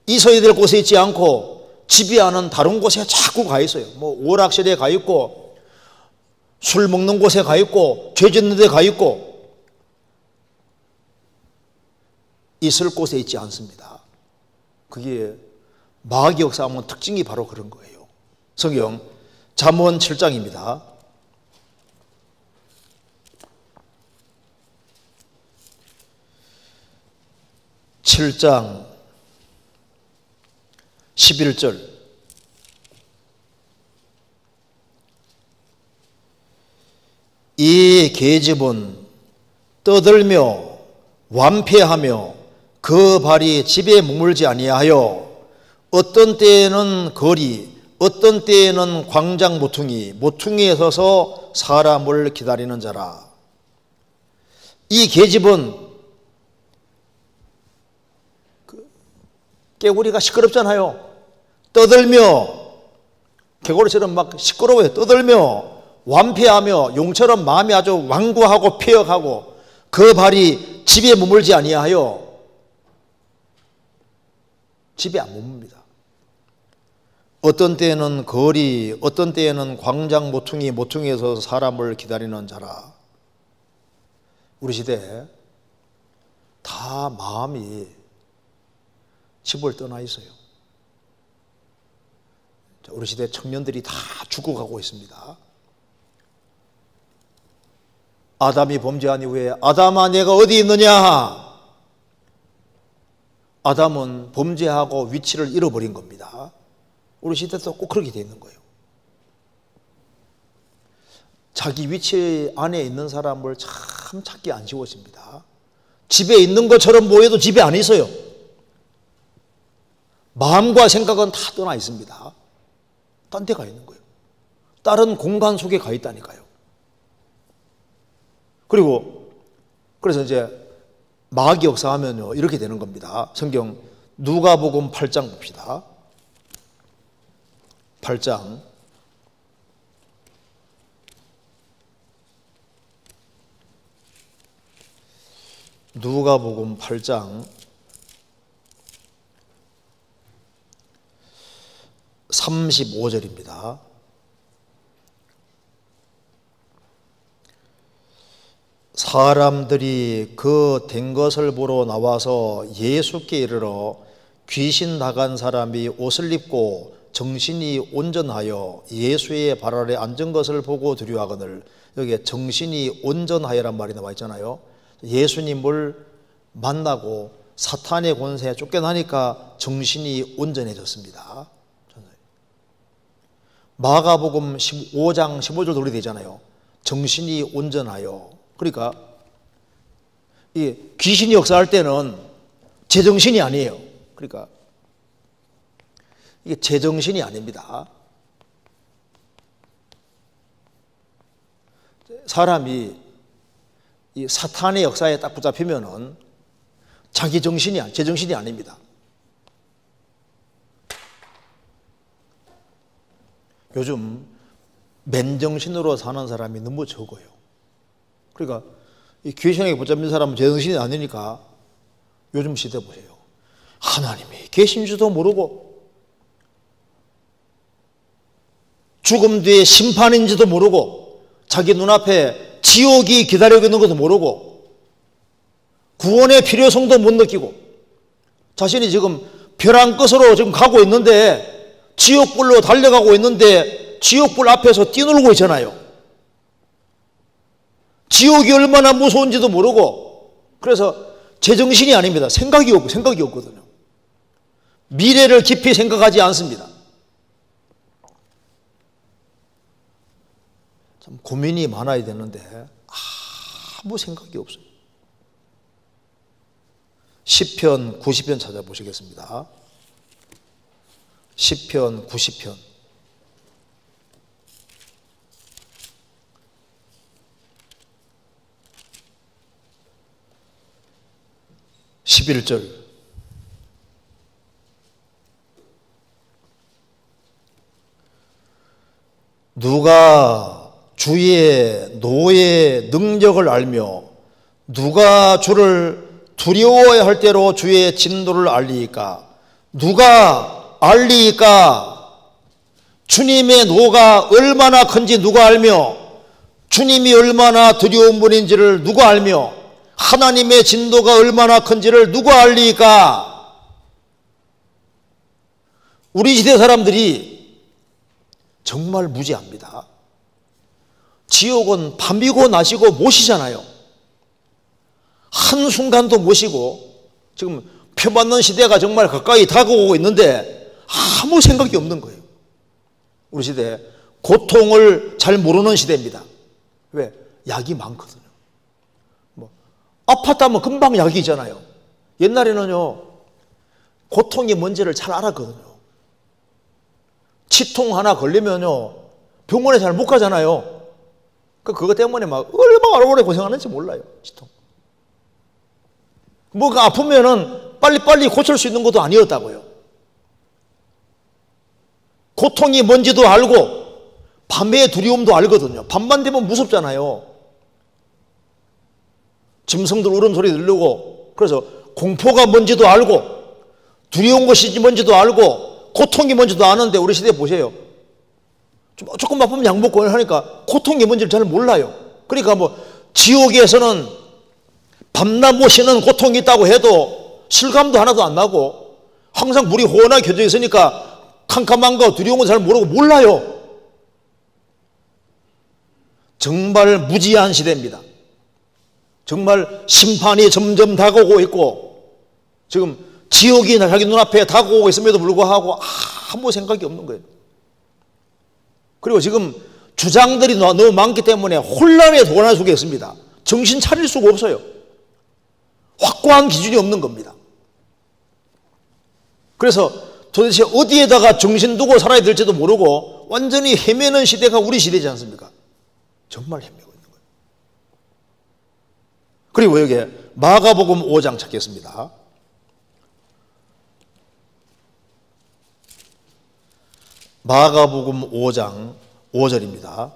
있어야 될 곳에 있지 않고 집이 아닌 다른 곳에 자꾸 가 있어요. 뭐 오락실에 가 있고 술 먹는 곳에 가 있고 죄 짓는 데 가 있고 있을 곳에 있지 않습니다. 그게 마귀 역사하면 특징이 바로 그런 거예요. 성경 잠언 7장입니다. 7장 11절 이 계집은 떠들며 완패하며 그 발이 집에 머물지 아니하여 어떤 때에는 거리 어떤 때에는 광장 모퉁이에 서서 사람을 기다리는 자라. 이 계집은 개구리가 시끄럽잖아요. 떠들며 개구리처럼 막 시끄러워요. 떠들며 완패하며 용처럼 마음이 아주 완고하고 폐역하고 그 발이 집에 머물지 아니하여 집에 안 머뭅니다. 어떤 때에는 거리 어떤 때에는 광장 모퉁이에서 사람을 기다리는 자라. 우리 시대에 다 마음이 집을 떠나 있어요. 우리 시대 청년들이 다 죽어가고 있습니다. 아담이 범죄한 이후에 아담아 내가 어디 있느냐? 아담은 범죄하고 위치를 잃어버린 겁니다. 우리 시대도 꼭 그렇게 돼 있는 거예요. 자기 위치 안에 있는 사람을 참 찾기 안 쉬워집니다. 집에 있는 것처럼 보여도 집에 안 있어요. 마음과 생각은 다 떠나 있습니다. 딴 데 가 있는 거예요. 다른 공간 속에 가 있다니까요. 그래서 이제 마귀 역사하면요 이렇게 되는 겁니다. 성경 누가복음 8장 봅시다. 8장 누가복음 8장 35절입니다. 사람들이 그 된 것을 보러 나와서 예수께 이르러 귀신 나간 사람이 옷을 입고 정신이 온전하여 예수의 발 아래 앉은 것을 보고 두려워하거늘. 여기에 정신이 온전하여란 말이 나와 있잖아요. 예수님을 만나고 사탄의 권세에 쫓겨나니까 정신이 온전해졌습니다. 마가복음 15장 15절 돌이 되잖아요. 정신이 온전하여. 그러니까 이 귀신이 역사할 때는 제정신이 아니에요. 그러니까 이게 제정신이 아닙니다. 사람이 이 사탄의 역사에 딱 붙잡히면은 자기 정신이 제정신이 아닙니다. 요즘 맨정신으로 사는 사람이 너무 적어요. 그러니까 이 귀신에게 붙잡힌 사람은 제정신이 아니니까 요즘 시대 보세요. 하나님이 계신지도 모르고 죽음 뒤에 심판인지도 모르고 자기 눈앞에 지옥이 기다리고 있는 것도 모르고 구원의 필요성도 못 느끼고 자신이 지금 벼랑 끝으로 지금 가고 있는데 지옥불로 달려가고 있는데 지옥불 앞에서 뛰놀고 있잖아요. 지옥이 얼마나 무서운지도 모르고 그래서 제정신이 아닙니다. 생각이 없거든요. 미래를 깊이 생각하지 않습니다. 참 고민이 많아야 되는데 아무 생각이 없어요. 시편 90편 찾아보시겠습니다. 시편 90편 11절 누가 주의 노의 능력을 알며 누가 주를 두려워야 할 대로 주의 진노를 알리이까? 누가 알리이까? 주님의 노가 얼마나 큰지 누가 알며 주님이 얼마나 두려운 분인지를 누가 알며 하나님의 진노가 얼마나 큰지를 누가 알리이까? 우리 시대 사람들이 정말 무지합니다. 지옥은 밤이고 낮이고 못이잖아요. 한순간도 못이고 지금 표받는 시대가 정말 가까이 다가오고 있는데 아무 생각이 없는 거예요. 우리 시대 고통을 잘 모르는 시대입니다. 왜? 약이 많거든요. 뭐 아팠다면 금방 약이잖아요. 옛날에는요 고통이 뭔지를 잘 알았거든요. 치통 하나 걸리면요 병원에 잘 못 가잖아요. 그것 때문에 막 얼마나 오래 고생하는지 몰라요. 치통. 뭐가 아프면은 빨리빨리 고칠 수 있는 것도 아니었다고요. 고통이 뭔지도 알고 밤의 두려움도 알거든요. 밤만 되면 무섭잖아요. 짐승들 울음소리 들리고 그래서 공포가 뭔지도 알고 두려운 것이 뭔지도 알고 고통이 뭔지도 아는데 우리 시대에 보세요. 조금 아프면 약 먹고 하니까 고통이 뭔지를 잘 몰라요. 그러니까 뭐 지옥에서는 밤낮 못 쉬는 고통이 있다고 해도 실감도 하나도 안 나고 항상 물이 호원하게 켜져 있으니까 캄캄한 거 두려운 거 잘 모르고 몰라요. 정말 무지한 시대입니다. 정말 심판이 점점 다가오고 있고 지금 지옥이 자기 눈앞에 다가오고 있음에도 불구하고 아무 생각이 없는 거예요. 그리고 지금 주장들이 너무 많기 때문에 혼란에 도난할 수가 있습니다. 정신 차릴 수가 없어요. 확고한 기준이 없는 겁니다. 그래서 도대체 어디에다가 정신 두고 살아야 될지도 모르고 완전히 헤매는 시대가 우리 시대지 않습니까? 정말 헤매고 있는 거예요. 그리고 여기 마가복음 5장 찾겠습니다. 마가복음 5장 5절입니다.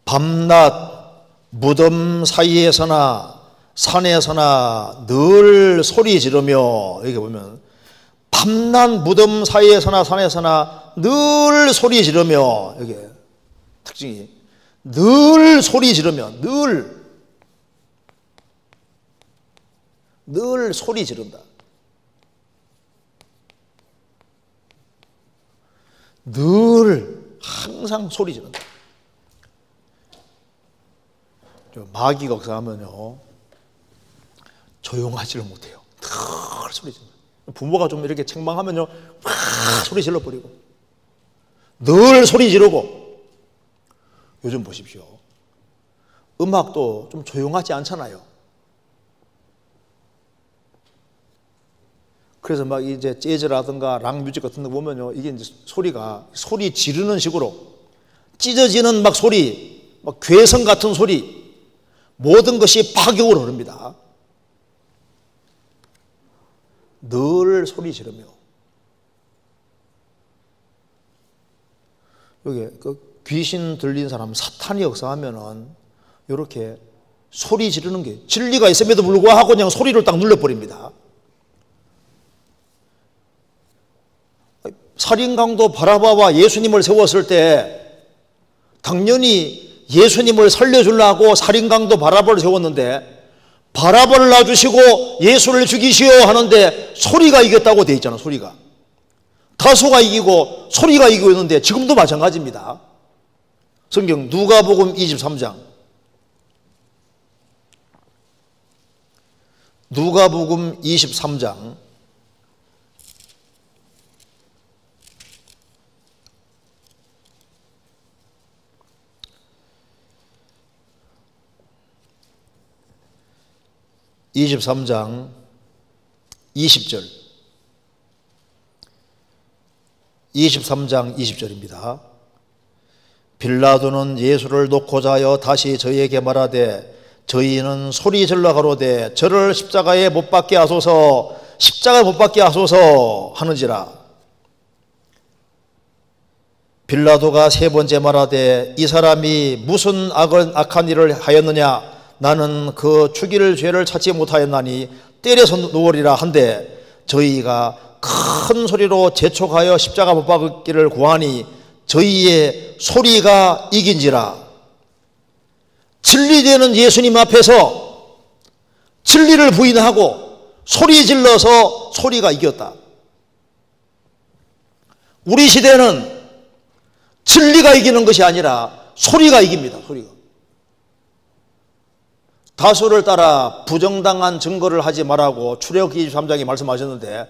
밤낮 무덤 사이에서나 산에서나 늘 소리 지르며 여기 보면 밤낮 무덤 사이에서나 산에서나 늘 소리 지르며 여기 특징이 늘 소리 지르며 늘 소리 지른다. 늘 항상 소리 지른다. 마귀가 역사하면요 조용하지를 못해요. 늘 소리 지른다. 부모가 좀 이렇게 책망하면요 확 소리 질러버리고 늘 소리 지르고 요즘 보십시오. 음악도 좀 조용하지 않잖아요. 그래서 막 이제 재즈라든가 락 뮤직 같은 거 보면요 이게 이제 소리 지르는 식으로 찢어지는 막 소리, 막 괴성 같은 소리 모든 것이 파격으로 흐릅니다. 늘 소리 지르며 여기 그 귀신 들린 사람 사탄이 역사하면은 이렇게 소리 지르는 게 진리가 있음에도 불구하고 그냥 소리를 딱 눌러버립니다. 살인강도 바라바와 예수님을 세웠을 때 당연히 예수님을 살려주려고 살인강도 바라바를 세웠는데 바라바를 놔주시고 예수를 죽이시오 하는데 소리가 이겼다고 돼 있잖아. 소리가 다소가 이기고 소리가 이기고 있는데 지금도 마찬가지입니다. 성경 누가복음 23장 누가복음 23장 23장 20절 23장 20절입니다. 빌라도는 예수를 놓고자 하여 다시 저희에게 말하되 저희는 소리 질러 가로되 저를 십자가에 못 박게 하소서 십자가에 못 박게 하소서 하는지라. 빌라도가 세 번째 말하되 이 사람이 무슨 악한 일을 하였느냐? 나는 그 죽일 죄를 찾지 못하였나니 때려서 누우리라 한데 저희가 큰 소리로 재촉하여 십자가 못 박기를 구하니 저희의 소리가 이긴지라. 진리되는 예수님 앞에서 진리를 부인하고 소리 질러서 소리가 이겼다. 우리 시대는 진리가 이기는 것이 아니라 소리가 이깁니다. 소리가. 다수를 따라 부정당한 증거를 하지 말라고 출애굽기 23장에 말씀하셨는데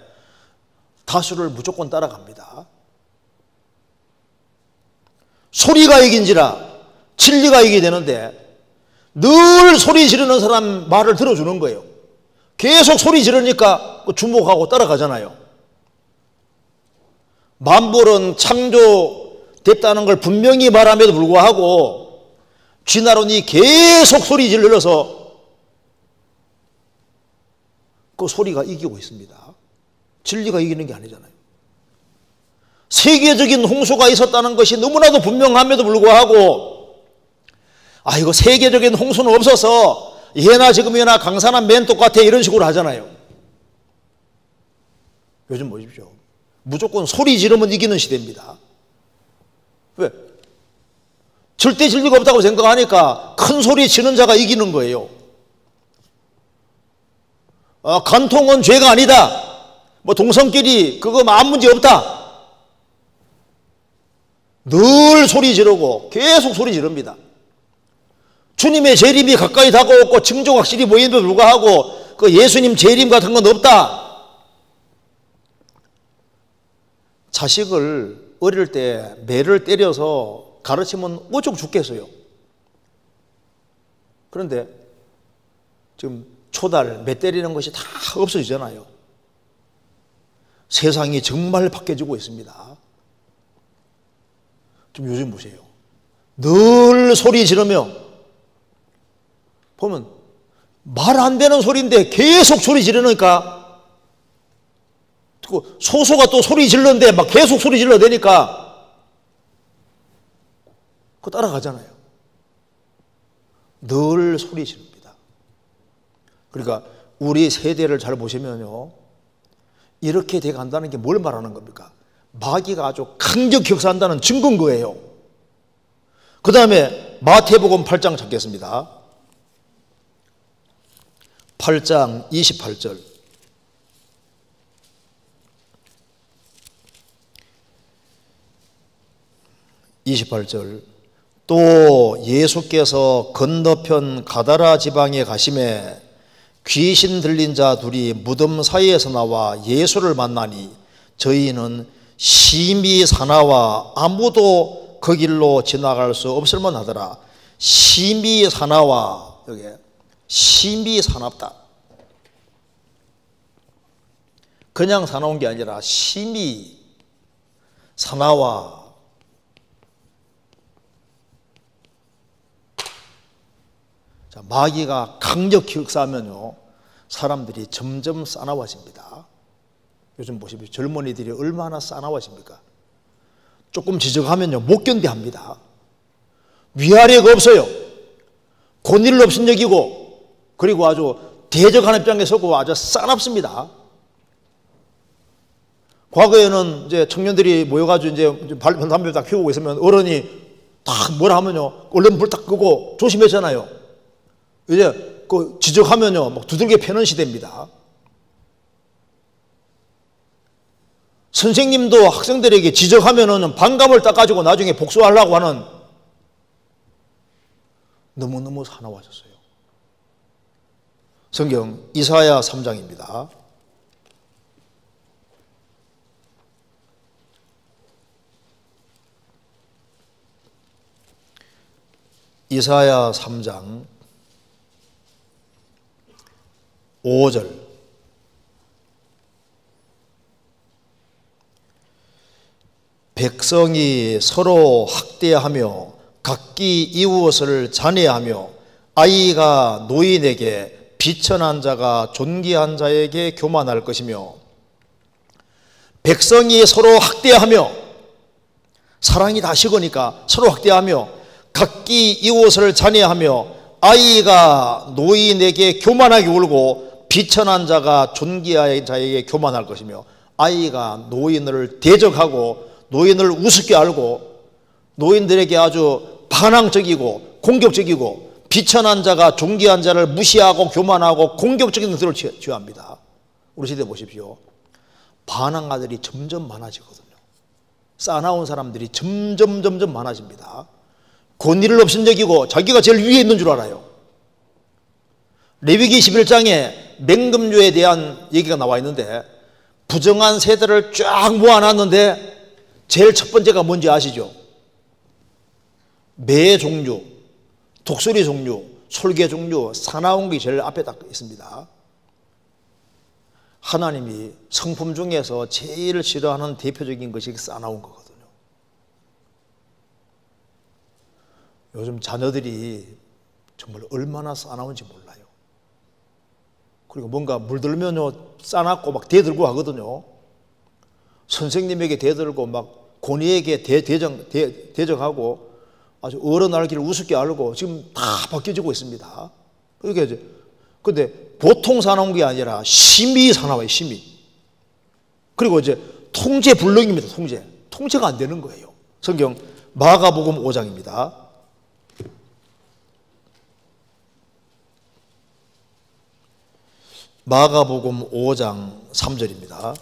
다수를 무조건 따라갑니다. 소리가 이긴지라 진리가 이기게 되는데 늘 소리 지르는 사람 말을 들어주는 거예요. 계속 소리 지르니까 주목하고 따라가잖아요. 만물은 창조됐다는 걸 분명히 말함에도 불구하고 쥐나론이 계속 소리 질러서 그 소리가 이기고 있습니다. 진리가 이기는 게 아니잖아요. 세계적인 홍수가 있었다는 것이 너무나도 분명함에도 불구하고 이거 세계적인 홍수는 없어서 예나 지금이나 강산한 맨 똑같아 이런 식으로 하잖아요. 요즘 보십시오. 무조건 소리 지르면 이기는 시대입니다. 왜? 절대 진리가 없다고 생각하니까 큰 소리 치는 자가 이기는 거예요. 간통은 죄가 아니다. 동성끼리 그거 아무 문제 없다. 늘 소리 지르고 계속 소리 지릅니다. 주님의 재림이 가까이 다가오고 징조가 확실히 보이는데도 불구하고 그 예수님 재림 같은 건 없다. 자식을 어릴 때 매를 때려서 가르치면 어쩌고 죽겠어요. 그런데 지금 초달 매 때리는 것이 다 없어지잖아요. 세상이 정말 바뀌어지고 있습니다. 좀 요즘 보세요. 늘 소리 지르며 보면 말 안 되는 소리인데 계속 소리 지르니까 소소가 또 소리 질렀는데 막 계속 소리 질러대니까 그거 따라가잖아요. 늘 소리 지릅니다. 그러니까 우리 세대를 잘 보시면요. 이렇게 돼 간다는 게 뭘 말하는 겁니까? 마귀가 아주 강력히 역사한다는 증거인 거예요. 그 다음에 마태복음 8장 찾겠습니다. 8장 28절. 또 예수께서 건너편 가다라 지방에 가심에 귀신 들린 자 둘이 무덤 사이에서 나와 예수를 만나니 저희는 심히 사나와 아무도 그 길로 지나갈 수 없을 만하더라. 심히 사나와, 여기 심히 사납다. 그냥 사나운 게 아니라 심히 사나와. 자, 마귀가 강력히 역사하면요 사람들이 점점 사나워집니다. 요즘 보십시오. 젊은이들이 얼마나 사나워집니까? 조금 지적하면요 못 견뎌합니다. 위아래가 없어요. 권위를 없인 여기고 그리고 아주 대적하는 입장에 서고 아주 싸납습니다. 과거에는 이제 청년들이 모여가지고 이제 담배 딱 피우고 있으면 어른이 딱 뭐라 하면요 얼른 불 딱 끄고 조심했잖아요. 이제 그 지적하면요 막 두들겨 패는 시대입니다. 선생님도 학생들에게 지적하면은 반감을 닦아주고 나중에 복수하려고 하는 너무너무 사나워졌어요. 성경 이사야 3장입니다. 이사야 3장 5절. 백성이 서로 학대하며 각기 이웃을 잔해하며 아이가 노인에게 비천한 자가 존귀한 자에게 교만할 것이며 백성이 서로 학대하며 사랑이 다 식으니까 서로 학대하며 각기 이웃을 잔해하며 아이가 노인에게 교만하게 울고 비천한 자가 존귀한 자에게 교만할 것이며 아이가 노인을 대적하고 노인을 우습게 알고 노인들에게 아주 반항적이고 공격적이고 비천한 자가 존귀한 자를 무시하고 교만하고 공격적인 것들을 취합니다. 우리 시대 보십시오. 반항아들이 점점 많아지거든요. 싸나운 사람들이 점점 많아집니다. 권위를 업신여기고 자기가 제일 위에 있는 줄 알아요. 레위기 11장에 맹금류에 대한 얘기가 나와 있는데 부정한 세대를 쫙 모아놨는데 제일 첫 번째가 뭔지 아시죠? 매 종류, 독수리 종류, 솔개 종류, 사나운 게 제일 앞에 딱 있습니다. 하나님이 성품 중에서 제일 싫어하는 대표적인 것이 싸나운 거거든요. 요즘 자녀들이 정말 얼마나 싸나운지 몰라요. 그리고 뭔가 물들면요 싸납고 막 대들고 하거든요. 선생님에게 대들고 막 권위에게 대적하고 아주 어른 알기를 우습게 알고 지금 다 바뀌어지고 있습니다. 그러니까 근데 보통 사나운 게 아니라 심히 사나워요. 심히. 그리고 이제 통제불능입니다. 통제가 안 되는 거예요. 성경 마가복음 5장입니다. 마가복음 5장 3절입니다.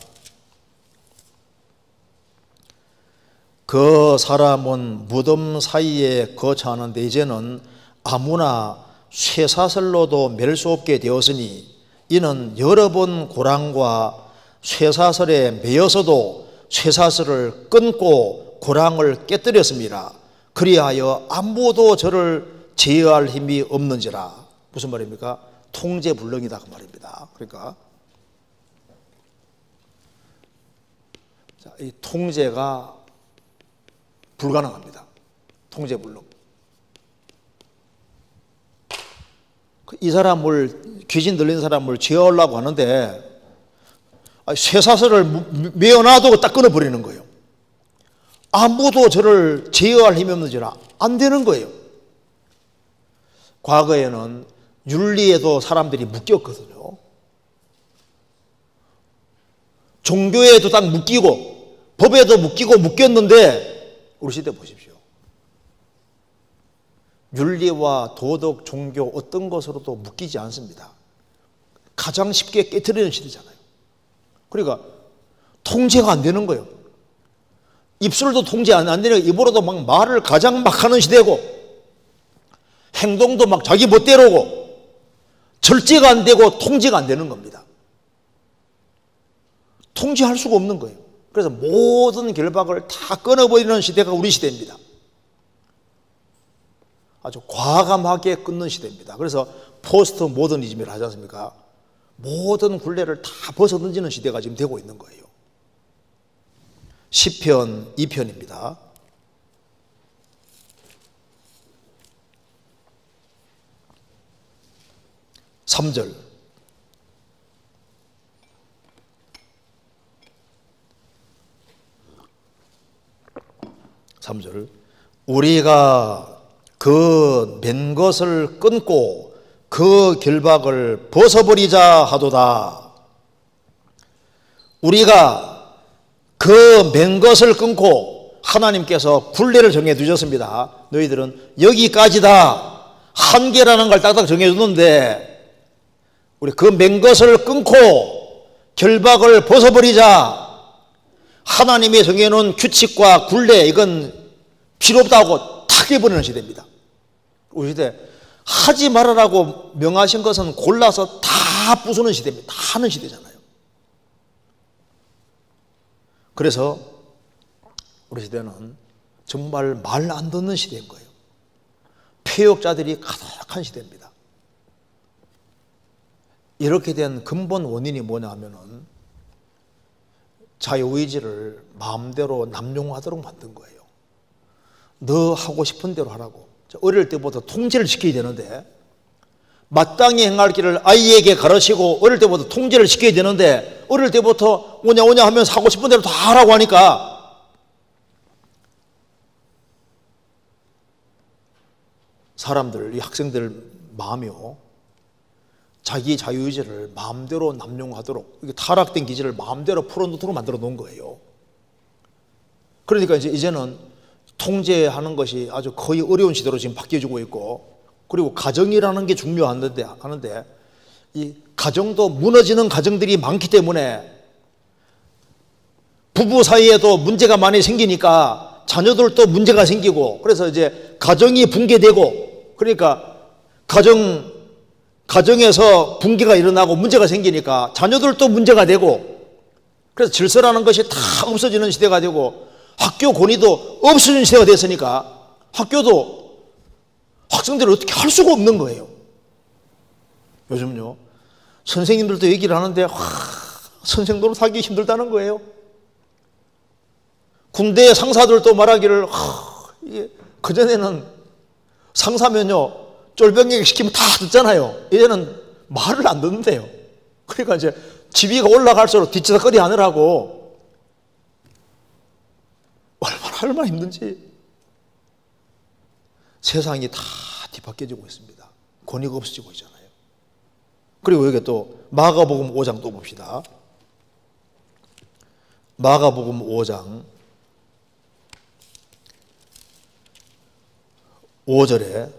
그 사람은 무덤 사이에 거처하는데 이제는 아무나 쇠사슬로도 맬 수 없게 되었으니 이는 여러 번 고랑과 쇠사슬에 매여서도 쇠사슬을 끊고 고랑을 깨뜨렸습니다. 그리하여 아무도 저를 제어할 힘이 없는지라. 무슨 말입니까? 통제불능이다 그 말입니다. 그러니까 이 통제가 불가능합니다. 통제불능. 이 사람을 귀신 들린 사람을 제어하려고 하는데 쇠사슬을 메어놔도 딱 끊어버리는 거예요. 아무도 저를 제어할 힘이 없는지라 안 되는 거예요. 과거에는 윤리에도 사람들이 묶였거든요. 종교에도 딱 묶이고 법에도 묶였는데 우리 시대 보십시오. 윤리와 도덕, 종교 어떤 것으로도 묶이지 않습니다. 가장 쉽게 깨트리는 시대잖아요. 그러니까 통제가 안 되는 거예요. 입술도 통제 안 되니까 입으로도 막 말을 가장 막 하는 시대고 행동도 막 자기 멋대로고 절제가 안 되고 통제가 안 되는 겁니다. 통제할 수가 없는 거예요. 그래서 모든 결박을 다 끊어버리는 시대가 우리 시대입니다. 아주 과감하게 끊는 시대입니다. 그래서 포스트 모더니즘이라 하지 않습니까? 모든 굴레를 다 벗어던지는 시대가 지금 되고 있는 거예요. 시편 2편입니다. 3절. 3절. 우리가 그 맨 것을 끊고 그 결박을 벗어버리자 하도다. 우리가 그 맨 것을 끊고 하나님께서 굴레를 정해 두셨습니다. 너희들은 여기까지다. 한계라는 걸 딱딱 정해 두는데 우리 그 맨 것을 끊고 결박을 벗어버리자. 하나님이 정해놓은 규칙과 굴레 이건 필요 없다고 탁 해버리는 시대입니다. 우리 시대 하지 말아라고 명하신 것은 골라서 다 부수는 시대입니다. 다 하는 시대잖아요. 그래서 우리 시대는 정말 말 안 듣는 시대인 거예요. 폐역자들이 가득한 시대입니다. 이렇게 된 근본 원인이 뭐냐 하면은 자유의지를 마음대로 남용하도록 만든 거예요. 너 하고 싶은 대로 하라고. 어릴 때부터 통제를 시켜야 되는데 마땅히 행할 길을 아이에게 가르치고 어릴 때부터 통제를 시켜야 되는데 어릴 때부터 오냐 하면서 하고 싶은 대로 다 하라고 하니까 사람들, 이 학생들 마음이요, 자기 자유의지를 마음대로 남용하도록, 타락된 기질을 마음대로 풀어놓도록 만들어 놓은 거예요. 그러니까 이제는 통제하는 것이 아주 거의 어려운 시대로 지금 바뀌어지고 있고, 그리고 가정이라는 게 중요한데 하는데, 이 가정도 무너지는 가정들이 많기 때문에 부부 사이에도 문제가 많이 생기니까 자녀들도 문제가 생기고, 그래서 이제 가정이 붕괴되고, 그러니까 가정에서 붕괴가 일어나고 문제가 생기니까 자녀들도 문제가 되고, 그래서 질서라는 것이 다 없어지는 시대가 되고, 학교 권위도 없어지는 시대가 됐으니까 학교도 학생들을 어떻게 할 수가 없는 거예요. 요즘요, 선생님들도 얘기를 하는데 선생 노릇하기 힘들다는 거예요. 군대 상사들도 말하기를 이게 그전에는 상사면요 쫄병 시키면 다 듣잖아요. 이제는 말을 안 듣는데요. 그러니까 이제 지위가 올라갈수록 뒷지사거리 하느라고 얼마나 힘든지 세상이 다 뒤바뀌어지고 있습니다. 권위가 없어지고 있잖아요. 그리고 여기 또 마가복음 5장 또 봅시다. 마가복음 5장 5절에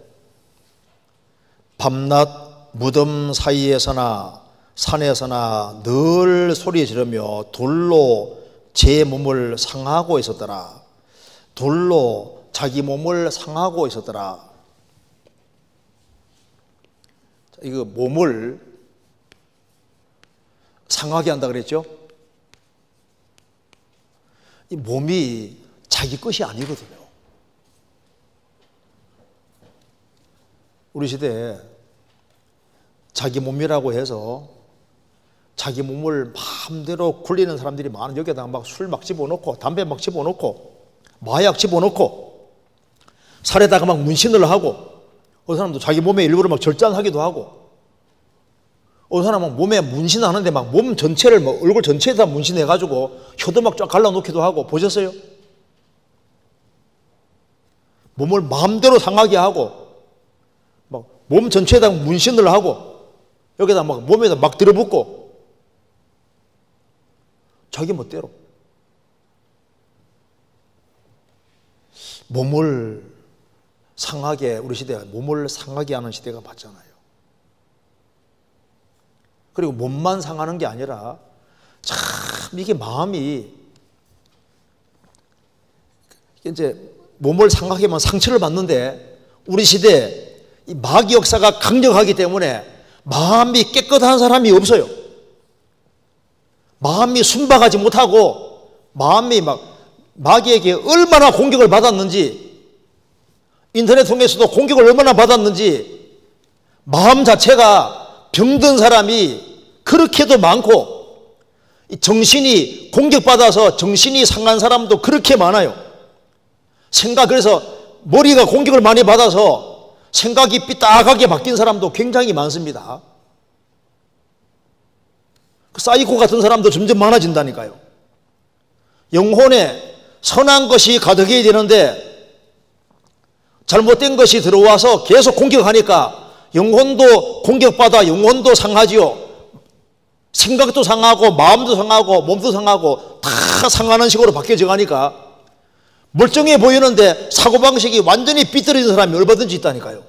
밤낮 무덤 사이에서나 산에서나 늘 소리 지르며 돌로 제 몸을 상하고 있었더라. 돌로 자기 몸을 상하고 있었더라. 이거 몸을 상하게 한다 그랬죠? 이 몸이 자기 것이 아니거든요. 우리 시대에 자기 몸이라고 해서 자기 몸을 마음대로 굴리는 사람들이 많은. 여기에다가 막 술 막 집어넣고 담배 막 집어넣고 마약 집어넣고 살에다가 막 문신을 하고, 어떤 사람도 자기 몸에 일부러 막 절단하기도 하고, 어떤 사람은 몸에 문신하는데 막 몸 전체를 막 얼굴 전체에다 문신해가지고 혀도 막 쫙 갈라놓기도 하고. 보셨어요? 몸을 마음대로 상하게 하고 막 몸 전체에다 문신을 하고 여기다 막 몸에다 막 들어붙고 자기 멋대로 몸을 상하게, 우리 시대가 몸을 상하게 하는 시대가 맞잖아요. 그리고 몸만 상하는 게 아니라 참 이게 마음이 이제 몸을 상하게 하면 상처를 받는데, 우리 시대 이 마귀 역사가 강력하기 때문에 마음이 깨끗한 사람이 없어요. 마음이 순박하지 못하고 마음이 막 마귀에게 얼마나 공격을 받았는지, 인터넷 통해서도 공격을 얼마나 받았는지, 마음 자체가 병든 사람이 그렇게도 많고, 정신이 공격받아서 정신이 상한 사람도 그렇게 많아요. 그래서 머리가 공격을 많이 받아서 생각이 삐딱하게 바뀐 사람도 굉장히 많습니다. 사이코 같은 사람도 점점 많아진다니까요. 영혼에 선한 것이 가득해야 되는데 잘못된 것이 들어와서 계속 공격하니까 영혼도 공격받아 영혼도 상하지요. 생각도 상하고 마음도 상하고 몸도 상하고 다 상하는 식으로 바뀌어져 가니까 멀쩡해 보이는데 사고방식이 완전히 삐뚤어진 사람이 얼마든지 있다니까요.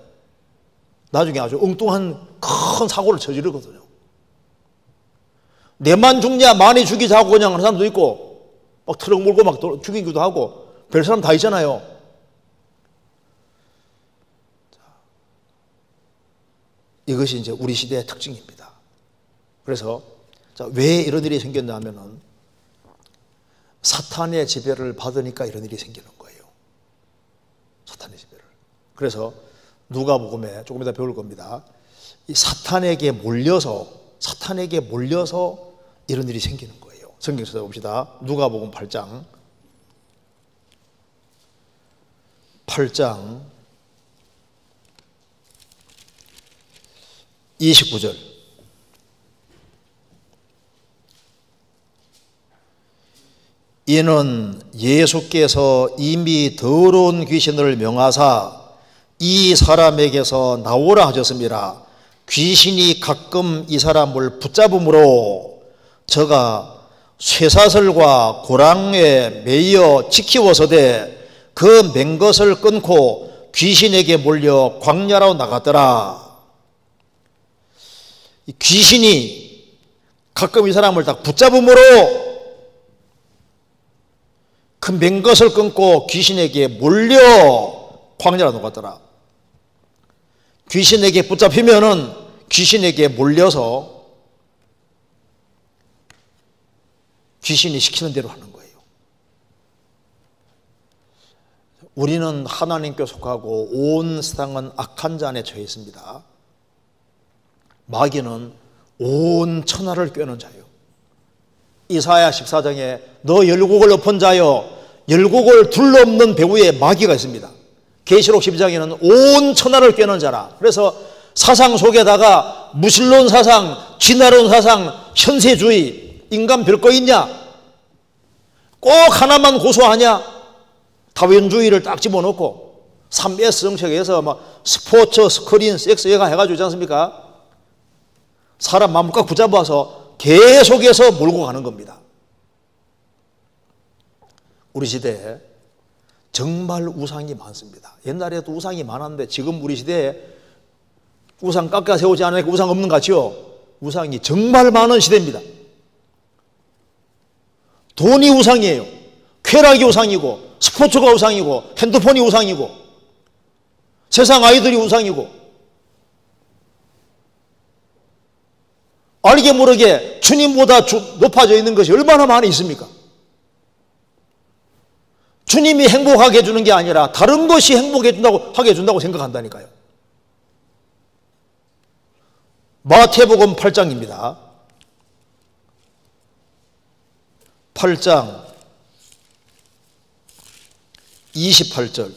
나중에 아주 엉뚱한 큰 사고를 저지르거든요. 내만 죽냐 많이 죽이자고 그냥 하는 사람도 있고 막 트럭 몰고 막 죽이기도 하고 별 사람 다 있잖아요. 이것이 이제 우리 시대의 특징입니다. 그래서 왜 이런 일이 생겼냐면은 사탄의 지배를 받으니까 이런 일이 생기는 거예요. 사탄의 지배를. 그래서 누가복음에 조금 이따 배울 겁니다. 이 사탄에게 몰려서 이런 일이 생기는 거예요. 성경에서 봅시다. 누가복음 8장 29절. 이는 예수께서 이미 더러운 귀신을 명하사 이 사람에게서 나오라 하셨습니다. 귀신이 가끔 이 사람을 붙잡음으로 저가 쇠사슬과 고랑에 매여 지키워서되 그 맨 것을 끊고 귀신에게 몰려 광야로 나갔더라. 귀신이 가끔 이 사람을 딱 붙잡음으로 그 맨 것을 끊고 귀신에게 몰려 광야로 나갔더라. 귀신에게 붙잡히면은 귀신에게 몰려서 귀신이 시키는 대로 하는 거예요. 우리는 하나님께 속하고 온 세상은 악한 자 안에 처해 있습니다. 마귀는 온 천하를 꿰는 자요. 이사야 14장에 너 열국을 엎은 자여, 열국을 둘러엎는 배후에 마귀가 있습니다. 계시록 12장에는 온 천하를 꿰는 자라. 그래서 사상 속에다가 무신론 사상, 진화론 사상, 현세주의, 인간 별거 있냐? 꼭 하나만 고소하냐? 다윈주의를 딱 집어넣고 3S 정책에서 막 스포츠, 스크린, 섹스 얘가 해가지고 있지 않습니까? 사람 마음을 꽉 붙잡아서 계속해서 몰고 가는 겁니다. 우리 시대에 정말 우상이 많습니다. 옛날에도 우상이 많았는데 지금 우리 시대에 우상 깎아 세우지 않으니까 우상 없는 것 같지요? 우상이 정말 많은 시대입니다. 돈이 우상이에요. 쾌락이 우상이고, 스포츠가 우상이고, 핸드폰이 우상이고, 세상 아이들이 우상이고, 알게 모르게 주님보다 높아져 있는 것이 얼마나 많이 있습니까? 주님이 행복하게 해주는 게 아니라 다른 것이 하게 해준다고 생각한다니까요. 마태복음 8장입니다. 8장 28절.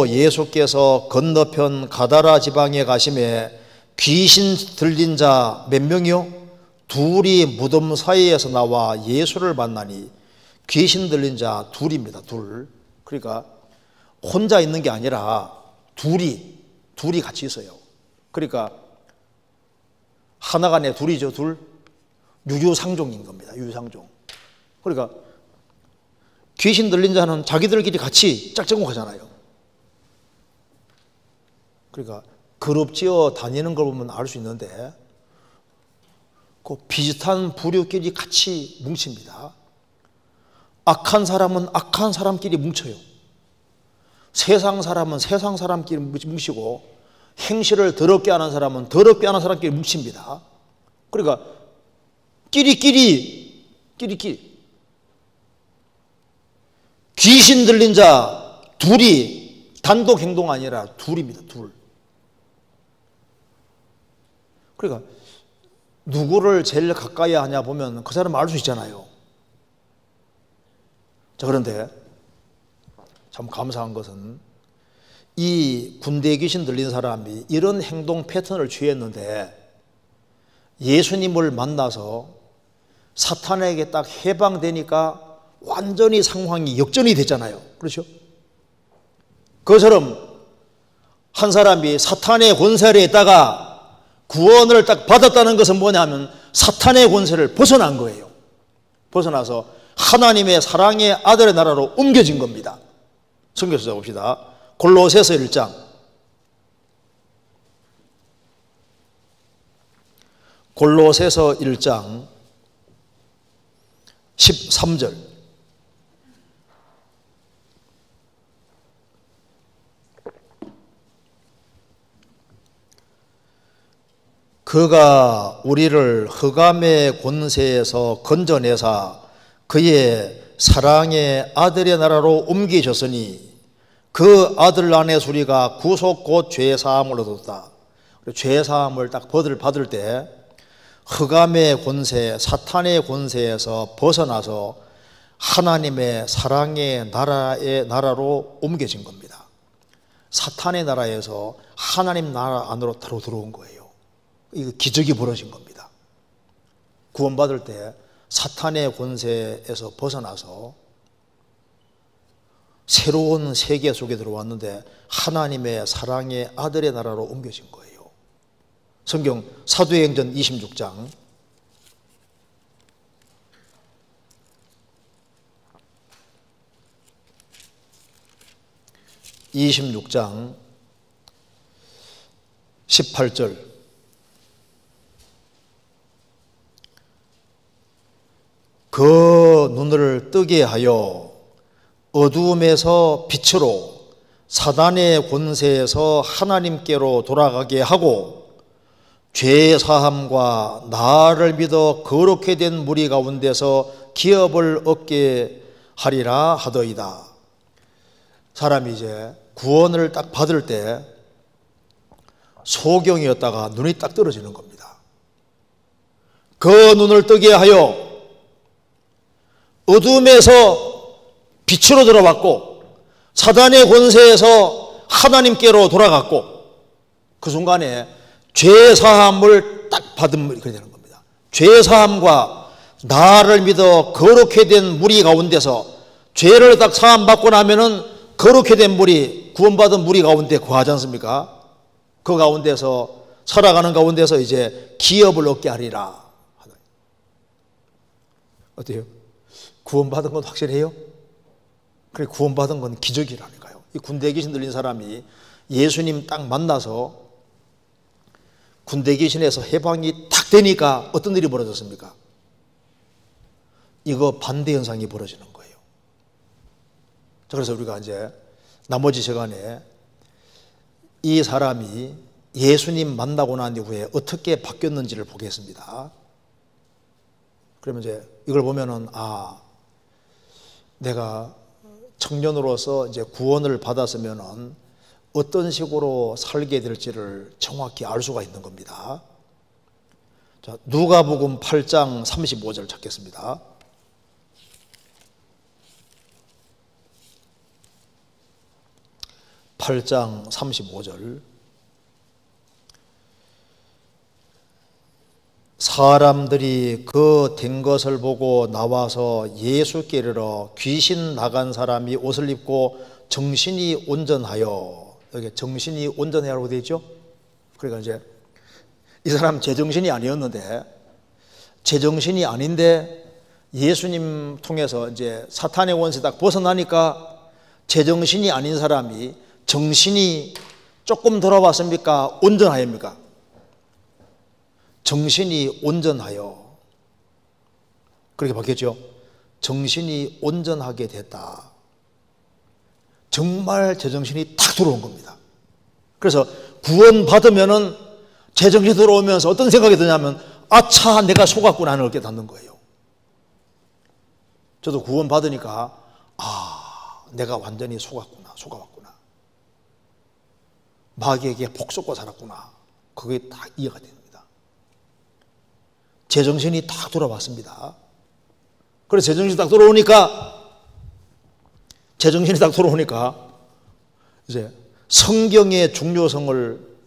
예수께서 건너편 가다라 지방에 가심에 귀신 들린 자 몇 명이요? 둘이 무덤 사이에서 나와 예수를 만나니. 귀신 들린 자 둘입니다. 둘. 그러니까 혼자 있는 게 아니라 둘이 같이 있어요. 그러니까 하나가 아니라 둘이죠. 둘. 유유상종인 겁니다. 유유상종. 그러니까 귀신 들린 자는 자기들끼리 같이 짝짝꿍하잖아요. 그러니까 그룹지어 다니는 걸 보면 알 수 있는데 그 비슷한 부류끼리 같이 뭉칩니다. 악한 사람은 악한 사람끼리 뭉쳐요. 세상 사람은 세상 사람끼리 뭉치고, 행실을 더럽게 하는 사람은 더럽게 하는 사람끼리 뭉칩니다. 그러니까 끼리끼리 귀신 들린 자 둘이 단독 행동 아니라 둘입니다. 둘. 그러니까 누구를 제일 가까이 하냐 보면 그 사람 알 수 있잖아요. 자, 그런데 참 감사한 것은 이 군대 귀신 들린 사람이 이런 행동 패턴을 취했는데 예수님을 만나서 사탄에게 딱 해방되니까 완전히 상황이 역전이 됐잖아요. 그렇죠? 그것처럼 한 사람이 사탄의 권세 아래에 있다가 구원을 딱 받았다는 것은 뭐냐면 사탄의 권세를 벗어난 거예요. 벗어나서 하나님의 사랑의 아들의 나라로 옮겨진 겁니다. 성경 찾아봅시다. 골로새서 1장. 골로새서 1장 13절. 그가 우리를 흑암의 권세에서 건져내사 그의 사랑의 아들의 나라로 옮기셨으니 그 아들 안에 우리가 구속 곧 죄사함을 얻었다. 죄사함을 딱 받을 때 흑암의 권세, 사탄의 권세에서 벗어나서 하나님의 사랑의 나라로 옮겨진 겁니다. 사탄의 나라에서 하나님 나라 안으로 들어온 거예요. 이거 기적이 벌어진 겁니다. 구원받을 때 사탄의 권세에서 벗어나서 새로운 세계 속에 들어왔는데 하나님의 사랑의 아들의 나라로 옮겨진 거예요. 성경 사도행전 26장 18절 그 눈을 뜨게 하여 어두움에서 빛으로 사단의 권세에서 하나님께로 돌아가게 하고 죄 사함과 나를 믿어 거룩히 된 무리 가운데서 기업을 얻게 하리라 하더이다. 사람이 이제 구원을 딱 받을 때 소경이었다가 눈이 딱 떨어지는 겁니다. 그 눈을 뜨게 하여 어둠에서 빛으로 들어왔고 사단의 권세에서 하나님께로 돌아갔고 그 순간에 죄 사함을 딱 받은 그렇게 되는 겁니다. 죄 사함과 나를 믿어 거룩히 된 무리 가운데서 죄를 딱 사함 받고 나면은 거룩히 된 무리, 구원받은 무리 가운데 거하지 않습니까? 그 가운데서 살아가는 가운데서 이제 기업을 얻게 하리라. 어때요? 구원받은 건 확실해요? 그래, 구원받은 건 기적이라니까요. 이 군대 귀신 들린 사람이 예수님 딱 만나서 군대 귀신에서 해방이 탁 되니까 어떤 일이 벌어졌습니까? 이거 반대 현상이 벌어지는 거예요. 자, 그래서 우리가 이제 나머지 시간에 이 사람이 예수님 만나고 난 이후에 어떻게 바뀌었는지를 보겠습니다. 그러면 이제 이걸 보면은 내가 청년으로서 이제 구원을 받았으면은 어떤 식으로 살게 될지를 정확히 알 수가 있는 겁니다. 자, 누가복음 8장 35절 찾겠습니다. (8장 35절) 사람들이 그 된 것을 보고 나와서 예수께 이르러 귀신 나간 사람이 옷을 입고 정신이 온전하여, 여기 정신이 온전하라고 되어 있죠. 그러니까 이제 이 사람 제정신이 아니었는데, 제정신이 아닌데 예수님 통해서 이제 사탄의 원세 딱 벗어나니까 제정신이 아닌 사람이 정신이 조금 돌아왔습니까? 온전하입니까? 정신이 온전하여, 그렇게 바뀌었죠. 정신이 온전하게 됐다. 정말 제정신이 탁 들어온 겁니다. 그래서 구원 받으면은 제정신이 들어오면서 어떤 생각이 드냐면, 아차, 내가 속았구나 하는 걸 깨닫는 거예요. 저도 구원 받으니까 내가 완전히 속았구나. 마귀에게 복속고 살았구나. 그게 딱 이해가 됩니다. 제정신이 딱 돌아왔습니다. 그래서 제정신이 딱 돌아오니까 이제 성경의 중요성을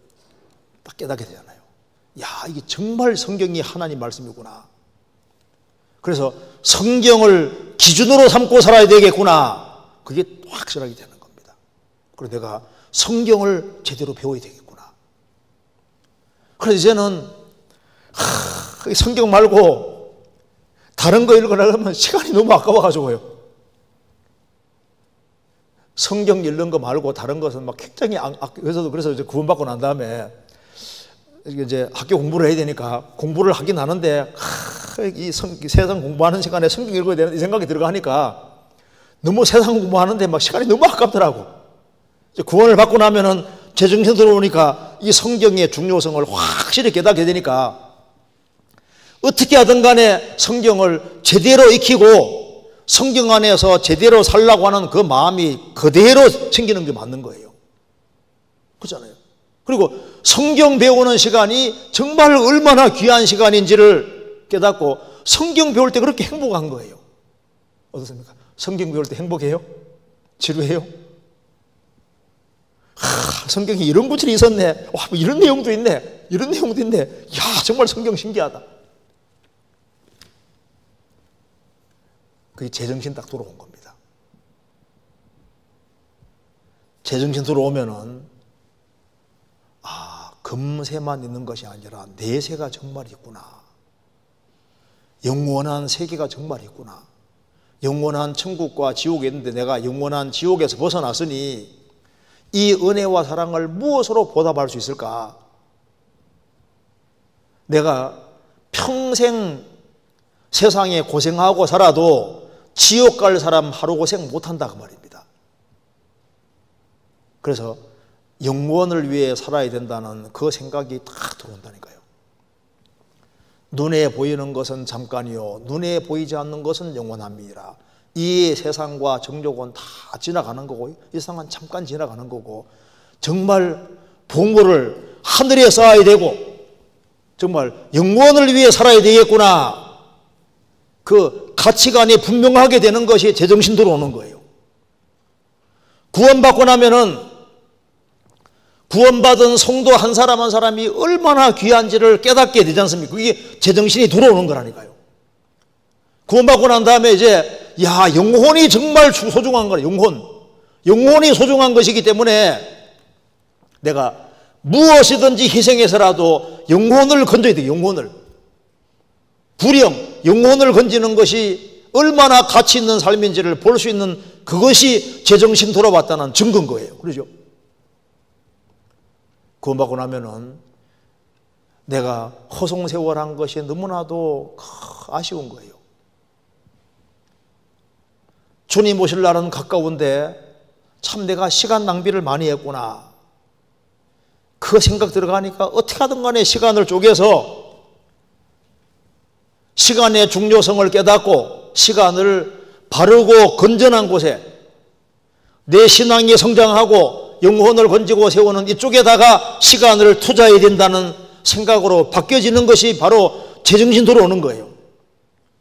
딱 깨닫게 되잖아요. 야, 이게 정말 성경이 하나님 말씀이구나. 그래서 성경을 기준으로 삼고 살아야 되겠구나. 그게 확실하게 되는 겁니다. 그래서 내가 성경을 제대로 배워야 되겠구나. 그래서 이제는 성경 말고 다른 거 읽으려면 시간이 너무 아까워가지고요. 성경 읽는 거 말고 다른 것은 막 굉장히 그래서 이제 구원받고 난 다음에 이제 학교 공부를 해야 되니까 공부를 하긴 하는데 이 세상 공부하는 시간에 성경 읽어야 되는 이 생각이 들어가니까 너무 세상 공부하는데 막 시간이 너무 아깝더라고. 이제 구원을 받고 나면은 제정신 들어오니까 이 성경의 중요성을 확실히 깨닫게 되니까 어떻게 하든 간에 성경을 제대로 익히고 성경 안에서 제대로 살라고 하는 그 마음이 그대로 생기는 게 맞는 거예요. 그렇잖아요. 그리고 성경 배우는 시간이 정말 얼마나 귀한 시간인지를 깨닫고 성경 배울 때 그렇게 행복한 거예요. 어떻습니까? 성경 배울 때 행복해요? 지루해요? 성경에 이런 구절이 있었네. 와, 이런 내용도 있네. 야, 정말 성경 신기하다. 그게 제정신 딱 들어온 겁니다. 제정신 들어오면은 금세만 있는 것이 아니라 내세가 정말 있구나. 영원한 세계가 정말 있구나. 영원한 천국과 지옥이 있는데 내가 영원한 지옥에서 벗어났으니 이 은혜와 사랑을 무엇으로 보답할 수 있을까? 내가 평생 세상에 고생하고 살아도 지옥 갈 사람 하루 고생 못한다 그 말입니다. 그래서 영원을 위해 살아야 된다는 그 생각이 딱 들어온다니까요. 눈에 보이는 것은 잠깐이요 눈에 보이지 않는 것은 영원합니다. 이 세상과 정욕은 다 지나가는 거고 이 세상은 잠깐 지나가는 거고 정말 보물을 하늘에 쌓아야 되고 정말 영원을 위해 살아야 되겠구나. 그 가치관이 분명하게 되는 것이 제정신 들어오는 거예요. 구원받고 나면은 구원받은 성도 한 사람 한 사람이 얼마나 귀한지를 깨닫게 되지 않습니까? 그게 제정신이 들어오는 거라니까요. 구원받고 난 다음에 이제 영혼이 정말 소중한 거예요. 영혼이 소중한 것이기 때문에 내가 무엇이든지 희생해서라도 영혼을 건져야 돼요. 영혼을 건지는 것이 얼마나 가치 있는 삶인지를 볼 수 있는 그것이 제정신 돌아왔다는 증거인 거예요. 그렇죠? 구원받고 나면은 내가 허송세월한 것이 너무나도 아쉬운 거예요. 주님 오실 날은 가까운데 참 내가 시간 낭비를 많이 했구나. 그 생각 들어가니까 어떻게 하든 간에 시간을 쪼개서 시간의 중요성을 깨닫고 시간을 바르고 건전한 곳에 내 신앙이 성장하고 영혼을 건지고 세우는 이쪽에다가 시간을 투자해야 된다는 생각으로 바뀌어지는 것이 바로 제정신 들어오는 거예요.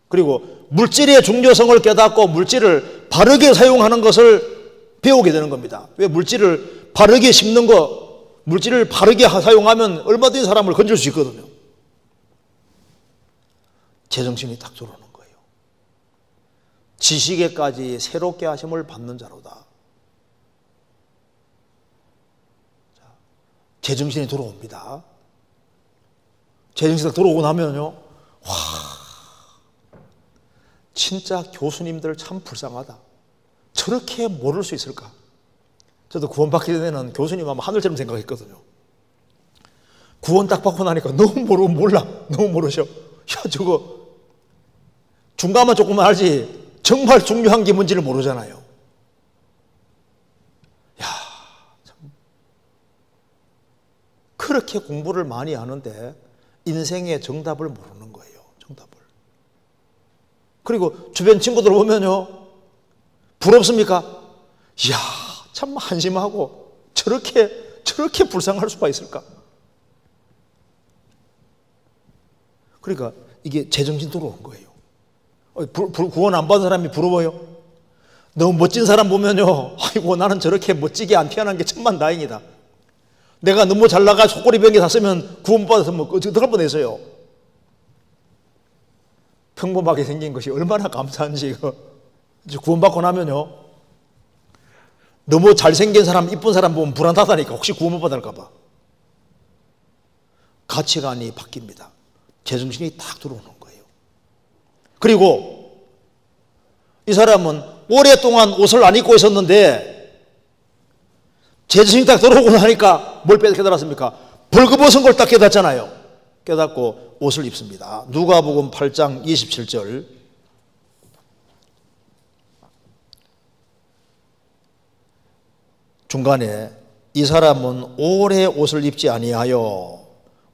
그리고 물질의 중요성을 깨닫고 물질을 바르게 사용하는 것을 배우게 되는 겁니다. 왜 물질을 바르게 심는 거, 물질을 바르게 사용하면 얼마든지 사람을 건질 수 있거든요. 제정신이 딱 들어오는 거예요. 지식에까지 새롭게 하심을 받는 자로다. 제정신이 들어옵니다. 제정신이 들어오고 나면요, 진짜 교수님들 참 불쌍하다. 저렇게 모를 수 있을까? 저도 구원받기 전에는 교수님 하면 하늘처럼 생각했거든요. 구원 딱 받고 나니까 너무 몰라. 너무 모르셔. 저거 중간만 조금만 알지 정말 중요한 게 뭔지를 모르잖아요. 그렇게 공부를 많이 하는데 인생의 정답을 모르는 거예요. 정답을. 그리고 주변 친구들 보면요, 부럽습니까? 이야, 참 한심하고 저렇게 불쌍할 수가 있을까? 그러니까 이게 제정신 들어온 거예요. 구원 안 받은 사람이 부러워요? 너무 멋진 사람 보면요, 아이고 나는 저렇게 멋지게 안 태어난 게 천만다행이다. 내가 너무 잘 나가 속꼬리병에 샀으면 구원받아서 어떡할 뻔했어요. 평범하게 생긴 것이 얼마나 감사한지. 구원받고 나면요, 너무 잘생긴 사람, 이쁜 사람 보면 불안하다니까. 혹시 구원 못 받을까 봐. 가치관이 바뀝니다. 제정신이 딱 들어오는 거예요. 그리고 이 사람은 오랫동안 옷을 안 입고 있었는데 제정신이 딱 들어오고 나니까 뭘 깨달았습니까? 벌거벗은 걸 딱 깨닫잖아요. 깨닫고 옷을 입습니다. 누가복음 8장 27절. 중간에 이 사람은 오래 옷을 입지 아니하여,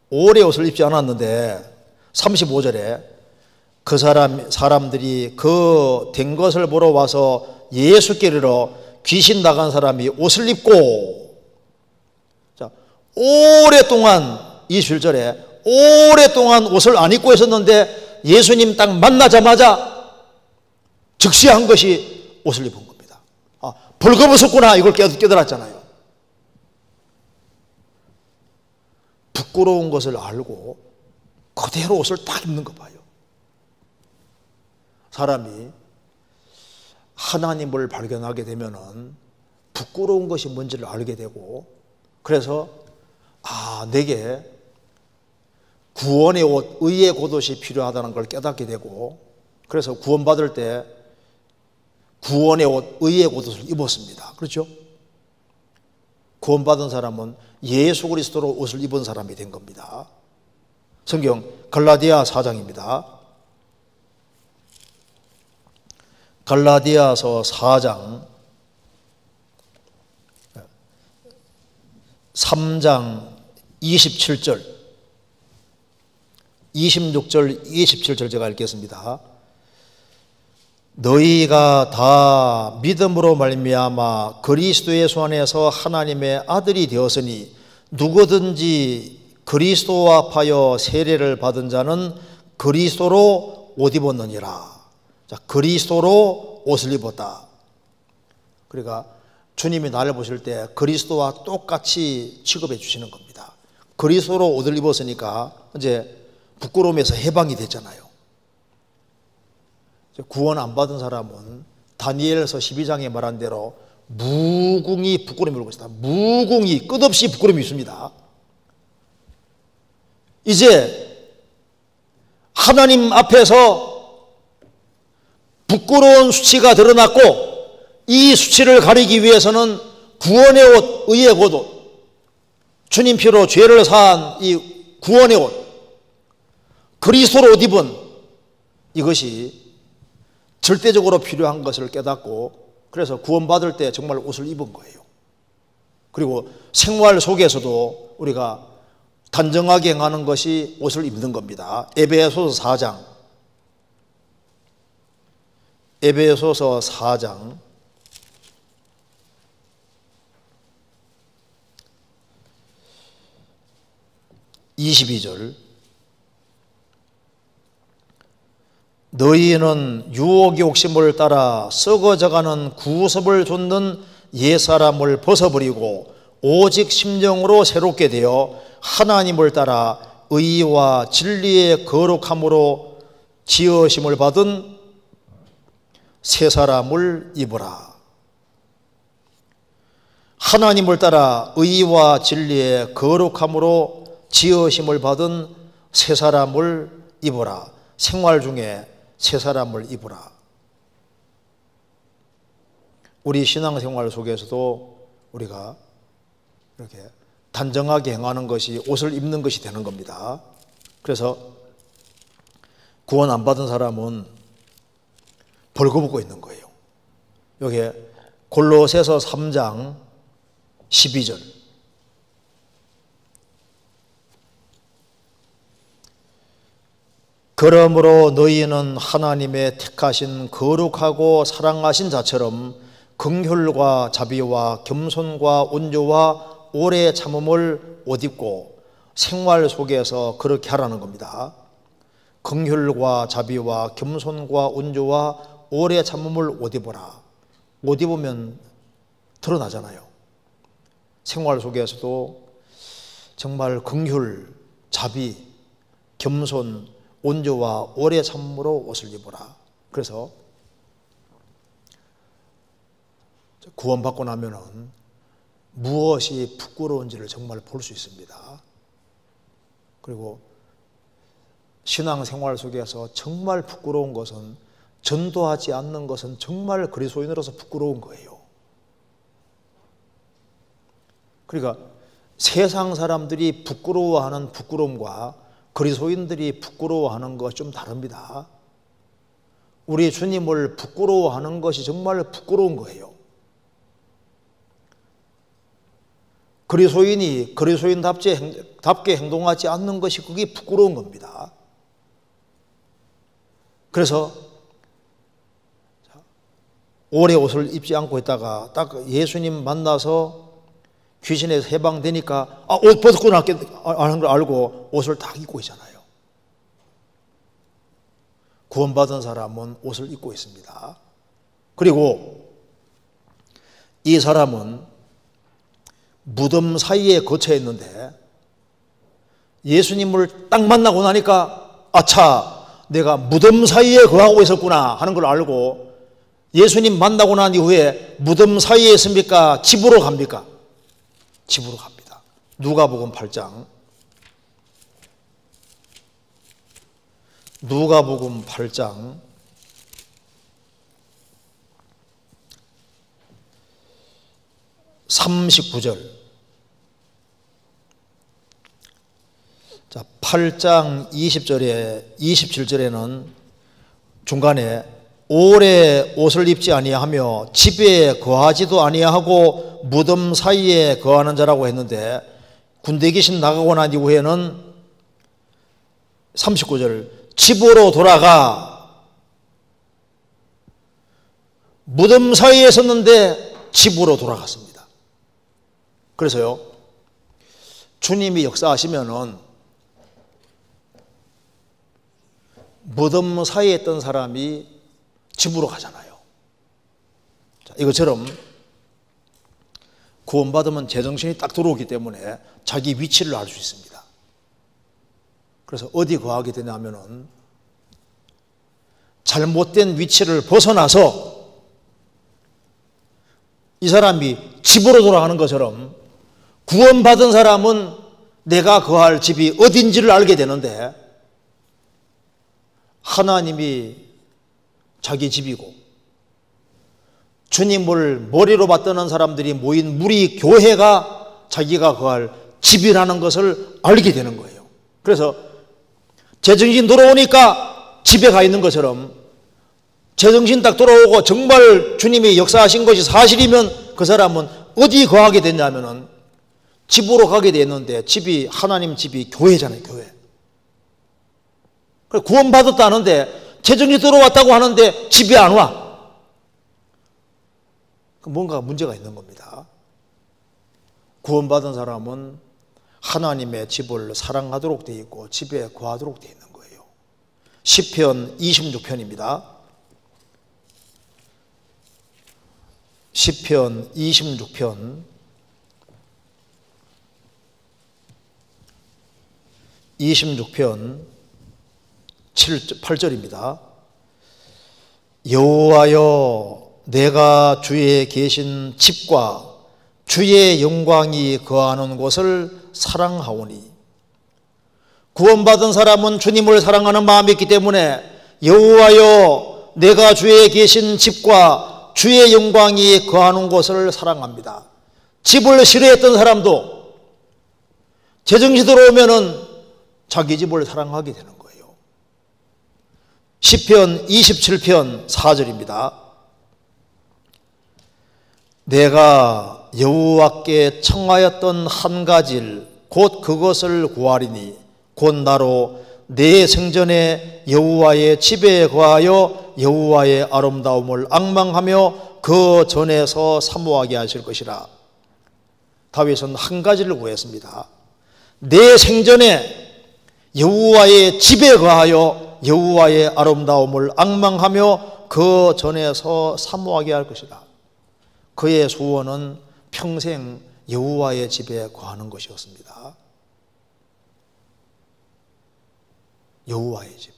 오래 옷을 입지 않았는데 35절에 그 사람들이 그 된 것을 보러 와서 예수께로 귀신 나간 사람이 옷을 입고, 자, 오랫동안 21절에 오랫동안 옷을 안 입고 있었는데 예수님 딱 만나자마자 즉시 한 것이 옷을 입은 겁니다. 벌거벗었구나 이걸 깨달았잖아요. 부끄러운 것을 알고 그대로 옷을 딱 입는 거 봐요. 사람이 하나님을 발견하게 되면은 부끄러운 것이 뭔지를 알게 되고, 그래서 내게 구원의 옷, 의의 겉옷이 필요하다는 걸 깨닫게 되고, 그래서 구원받을 때 구원의 옷, 의의 겉옷을 입었습니다. 그렇죠? 구원받은 사람은 예수 그리스도로 옷을 입은 사람이 된 겁니다. 성경 갈라디아 4장입니다. 갈라디아서 4장 3장 27절 26절 27절 제가 읽겠습니다. 너희가 다 믿음으로 말미암아 그리스도 예수 안에서 하나님의 아들이 되었으니 누구든지 그리스도와 합하여 세례를 받은 자는 그리스도로 옷 입었느니라. 자, 그리스도로 옷을 입었다. 그러니까 주님이 나를 보실 때 그리스도와 똑같이 취급해 주시는 겁니다. 그리스도로 옷을 입었으니까 이제 부끄러움에서 해방이 됐잖아요. 구원 안 받은 사람은 다니엘서 12장에 말한 대로 무궁히 부끄러움이 오고 있다. 무궁히 끝없이 부끄러움이 있습니다. 이제 하나님 앞에서 부끄러운 수치가 드러났고, 이 수치를 가리기 위해서는 구원의 옷, 의의 겉옷, 주님 피로 죄를 사한 이 구원의 옷, 그리스도로 옷 입은 이것이 절대적으로 필요한 것을 깨닫고, 그래서 구원받을 때 정말 옷을 입은 거예요. 그리고 생활 속에서도 우리가 단정하게 행하는 것이 옷을 입는 겁니다. 에베소서 4장 22절 너희는 유혹의 욕심을 따라 썩어져가는 구습을 좇는 옛사람을 벗어버리고 오직 심령으로 새롭게 되어 하나님을 따라 의와 진리의 거룩함으로 지으심을 받은 새 사람을 입으라. 하나님을 따라 의와 진리의 거룩함으로 지으심을 받은 새 사람을 입으라. 생활 중에 새 사람을 입으라. 우리 신앙생활 속에서도 우리가 이렇게 단정하게 행하는 것이 옷을 입는 것이 되는 겁니다. 그래서 구원 안 받은 사람은 벌거벗고 있는 거예요. 여기에 골로새서 3장 12절 그러므로 너희는 하나님의 택하신 거룩하고 사랑하신 자처럼 긍휼과 자비와 겸손과 온조와 오래 참음을 옷 입고 생활 속에서 그렇게 하라는 겁니다. 긍휼과 자비와 겸손과 온조와 오래 참음을 옷 입어라. 옷 입으면 드러나잖아요. 생활 속에서도 정말 긍휼, 자비, 겸손, 온조와 오래 참음으로 옷을 입어라. 그래서 구원받고 나면은 무엇이 부끄러운지를 정말 볼 수 있습니다. 그리고 신앙생활 속에서 정말 부끄러운 것은, 전도하지 않는 것은 정말 그리스도인으로서 부끄러운 거예요. 그러니까 세상 사람들이 부끄러워하는 부끄러움과 그리스도인들이 부끄러워하는 것 좀 다릅니다. 우리 주님을 부끄러워하는 것이 정말 부끄러운 거예요. 그리스도인이 그리스도인답게 행동하지 않는 것이 그게 부끄러운 겁니다. 그래서 오래 옷을 입지 않고 있다가 딱 예수님 만나서 귀신에서 해방되니까 옷 벗고 하는 걸 알고 옷을 딱 입고 있잖아요. 구원받은 사람은 옷을 입고 있습니다. 그리고 이 사람은 무덤 사이에 거처에 있는데 예수님을 딱 만나고 나니까 아차, 내가 무덤 사이에 거하고 있었구나 하는 걸 알고 예수님 만나고 난 이후에 무덤 사이에 있습니까? 집으로 갑니까? 집으로 갑니다. 누가복음 8장. 누가복음 8장 39절. 자, 8장 20절에 27절에는 중간에 오래 옷을 입지 아니하며 집에 거하지도 아니하고 무덤 사이에 거하는 자라고 했는데, 군대 귀신 나가고 난 이후에는 39절 집으로 돌아가. 무덤 사이에 있었는데 집으로 돌아갔습니다. 그래서요, 주님이 역사하시면은 무덤 사이에 있던 사람이 집으로 가잖아요. 자, 이것처럼 구원받으면 제정신이 딱 들어오기 때문에 자기 위치를 알 수 있습니다. 그래서 어디 거하게 되냐면은 잘못된 위치를 벗어나서 이 사람이 집으로 돌아가는 것처럼 구원받은 사람은 내가 거할 집이 어딘지를 알게 되는데, 하나님이 자기 집이고 주님을 머리로 받드는 사람들이 모인 무리 교회가 자기가 거할 집이라는 것을 알게 되는 거예요. 그래서 제정신 돌아오니까 집에 가 있는 것처럼, 제정신 딱 돌아오고 정말 주님이 역사하신 것이 사실이면 그 사람은 어디 거하게 됐냐면은 집으로 가게 됐는데, 집이 하나님 집이 교회잖아요. 교회. 구원받았다는데 제정신 들어왔다고 하는데 집에 안 와. 뭔가 문제가 있는 겁니다. 구원받은 사람은 하나님의 집을 사랑하도록 되어 있고 집에 거하도록 되어 있는 거예요. 시편 26편입니다. 시편 26편 8절입니다. 여호와여, 내가 주의 계신 집과 주의 영광이 거하는 곳을 사랑하오니. 구원받은 사람은 주님을 사랑하는 마음이 있기 때문에 여호와여, 내가 주의 계신 집과 주의 영광이 거하는 곳을 사랑합니다. 집을 싫어했던 사람도 제정신 들어오면은 자기 집을 사랑하게 되는 거예요. 시편 27편 4절입니다. 내가 여호와께 청하였던 한 가지를 곧 그것을 구하리니 곧 나로 내 생전에 여호와의 집에 거하여 여호와의 아름다움을 앙망하며 그 전에서 사모하게 하실 것이라. 다윗은 한 가지를 구했습니다. 내 생전에 여호와의 집에 거하여 여호와의 아름다움을 앙망하며 그 전에서 사모하게 할 것이다. 그의 소원은 평생 여호와의 집에 거하는 것이었습니다. 여호와의 집.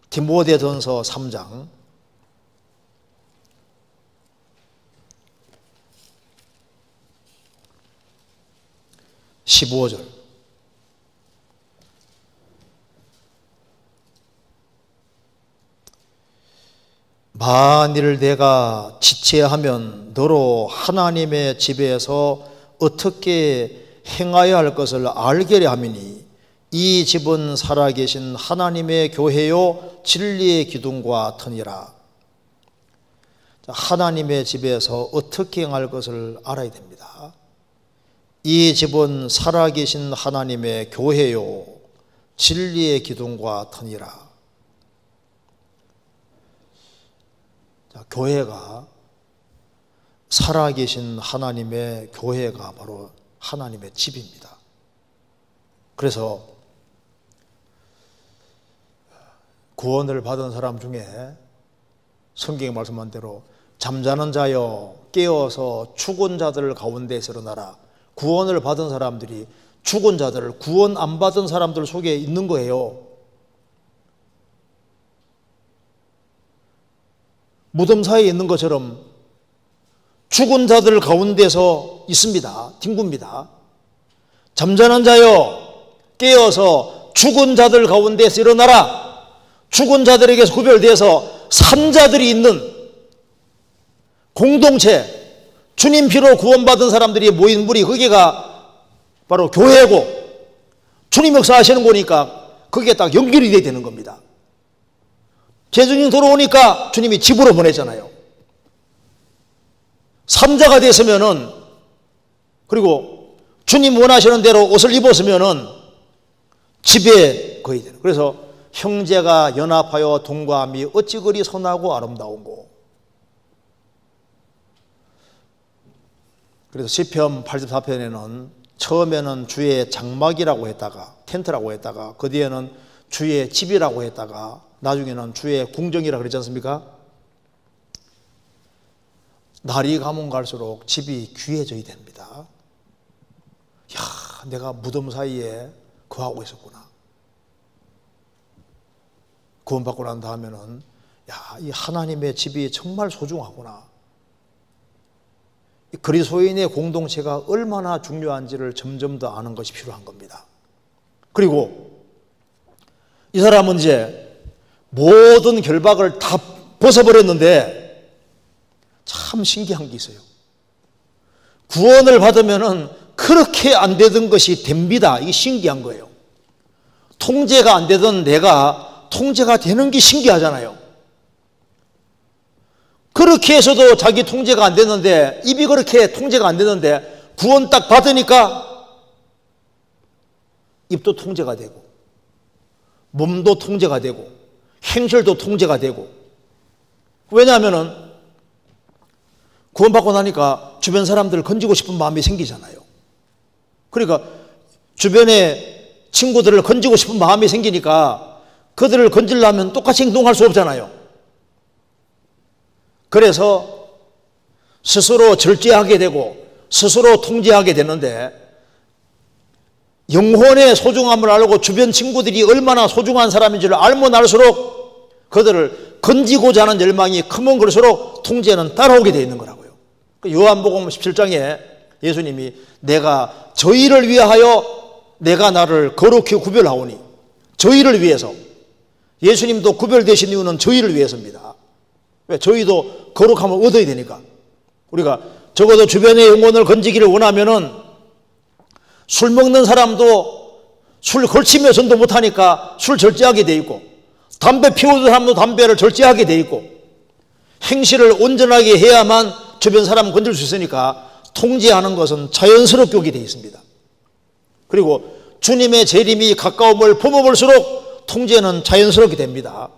디모데전서 3장 15절. 만일 내가 지체하면 너로 하나님의 집에서 어떻게 행하여야 할 것을 알게려 함이니 이 집은 살아계신 하나님의 교회요 진리의 기둥과 터니라. 하나님의 집에서 어떻게 행할 것을 알아야 됩니다. 이 집은 살아계신 하나님의 교회요 진리의 기둥과 터니라. 교회가, 살아계신 하나님의 교회가 바로 하나님의 집입니다. 그래서 구원을 받은 사람 중에 성경에 말씀한 대로 잠자는 자여 깨어서 죽은 자들 가운데서 일어나라. 구원을 받은 사람들이 죽은 자들, 구원 안 받은 사람들 속에 있는 거예요. 무덤 사이에 있는 것처럼 죽은 자들 가운데서 있습니다. 뒹굽니다. 잠자는 자여 깨어서 죽은 자들 가운데서 일어나라. 죽은 자들에게서 구별돼서 산 자들이 있는 공동체, 주님 피로 구원받은 사람들이 모인 무리, 거기가 바로 교회고 주님 역사하시는 거니까 그게 딱 연결이 돼야 되는 겁니다. 재주님 돌아오니까 주님이 집으로 보내잖아요. 삼자가 됐으면은, 그리고 주님 원하시는 대로 옷을 입었으면은 집에 거의 되는. 그래서 형제가 연합하여 동거함이 어찌 그리 선하고 아름다운고. 그래서 시편 84편에는 처음에는 주의 장막이라고 했다가, 텐트라고 했다가, 그 뒤에는 주의 집이라고 했다가, 나중에는 주의 궁정이라고 그랬지 않습니까? 날이 가면 갈수록 집이 귀해져야 됩니다. 야, 내가 무덤 사이에 거하고 있었구나. 구원받고 난 다음에는 야, 이 하나님의 집이 정말 소중하구나. 그리스도인의 공동체가 얼마나 중요한지를 점점 더 아는 것이 필요한 겁니다. 그리고 이 사람은 이제 모든 결박을 다 벗어버렸는데 참 신기한 게 있어요. 구원을 받으면은 그렇게 안 되던 것이 됩니다. 이게 신기한 거예요. 통제가 안 되던 내가 통제가 되는 게 신기하잖아요. 그렇게 해서도 자기 통제가 안 됐는데, 입이 그렇게 통제가 안 됐는데 구원 딱 받으니까 입도 통제가 되고 몸도 통제가 되고 행실도 통제가 되고. 왜냐하면은 구원받고 나니까 주변 사람들을 건지고 싶은 마음이 생기잖아요. 그러니까 주변의 친구들을 건지고 싶은 마음이 생기니까 그들을 건지려면 똑같이 행동할 수 없잖아요. 그래서 스스로 절제하게 되고 스스로 통제하게 되는데, 영혼의 소중함을 알고 주변 친구들이 얼마나 소중한 사람인지를 알면 알수록 그들을 건지고자 하는 열망이 크면 그럴수록 통제는 따라오게 되어 있는 거라고요. 요한복음 17장에 예수님이 내가 저희를 위하여 내가 나를 거룩히 구별하오니, 저희를 위해서. 예수님도 구별되신 이유는 저희를 위해서입니다. 왜? 저희도 거룩함을 얻어야 되니까. 우리가 적어도 주변의 영혼을 건지기를 원하면은 술 먹는 사람도 술 걸치며 전도 못하니까 술 절제하게 돼 있고, 담배 피우는 사람도 담배를 절제하게 돼 있고, 행실을 온전하게 해야만 주변 사람 건질 수 있으니까 통제하는 것은 자연스럽게 오게 돼 있습니다. 그리고 주님의 재림이 가까움을 품어볼수록 통제는 자연스럽게 됩니다.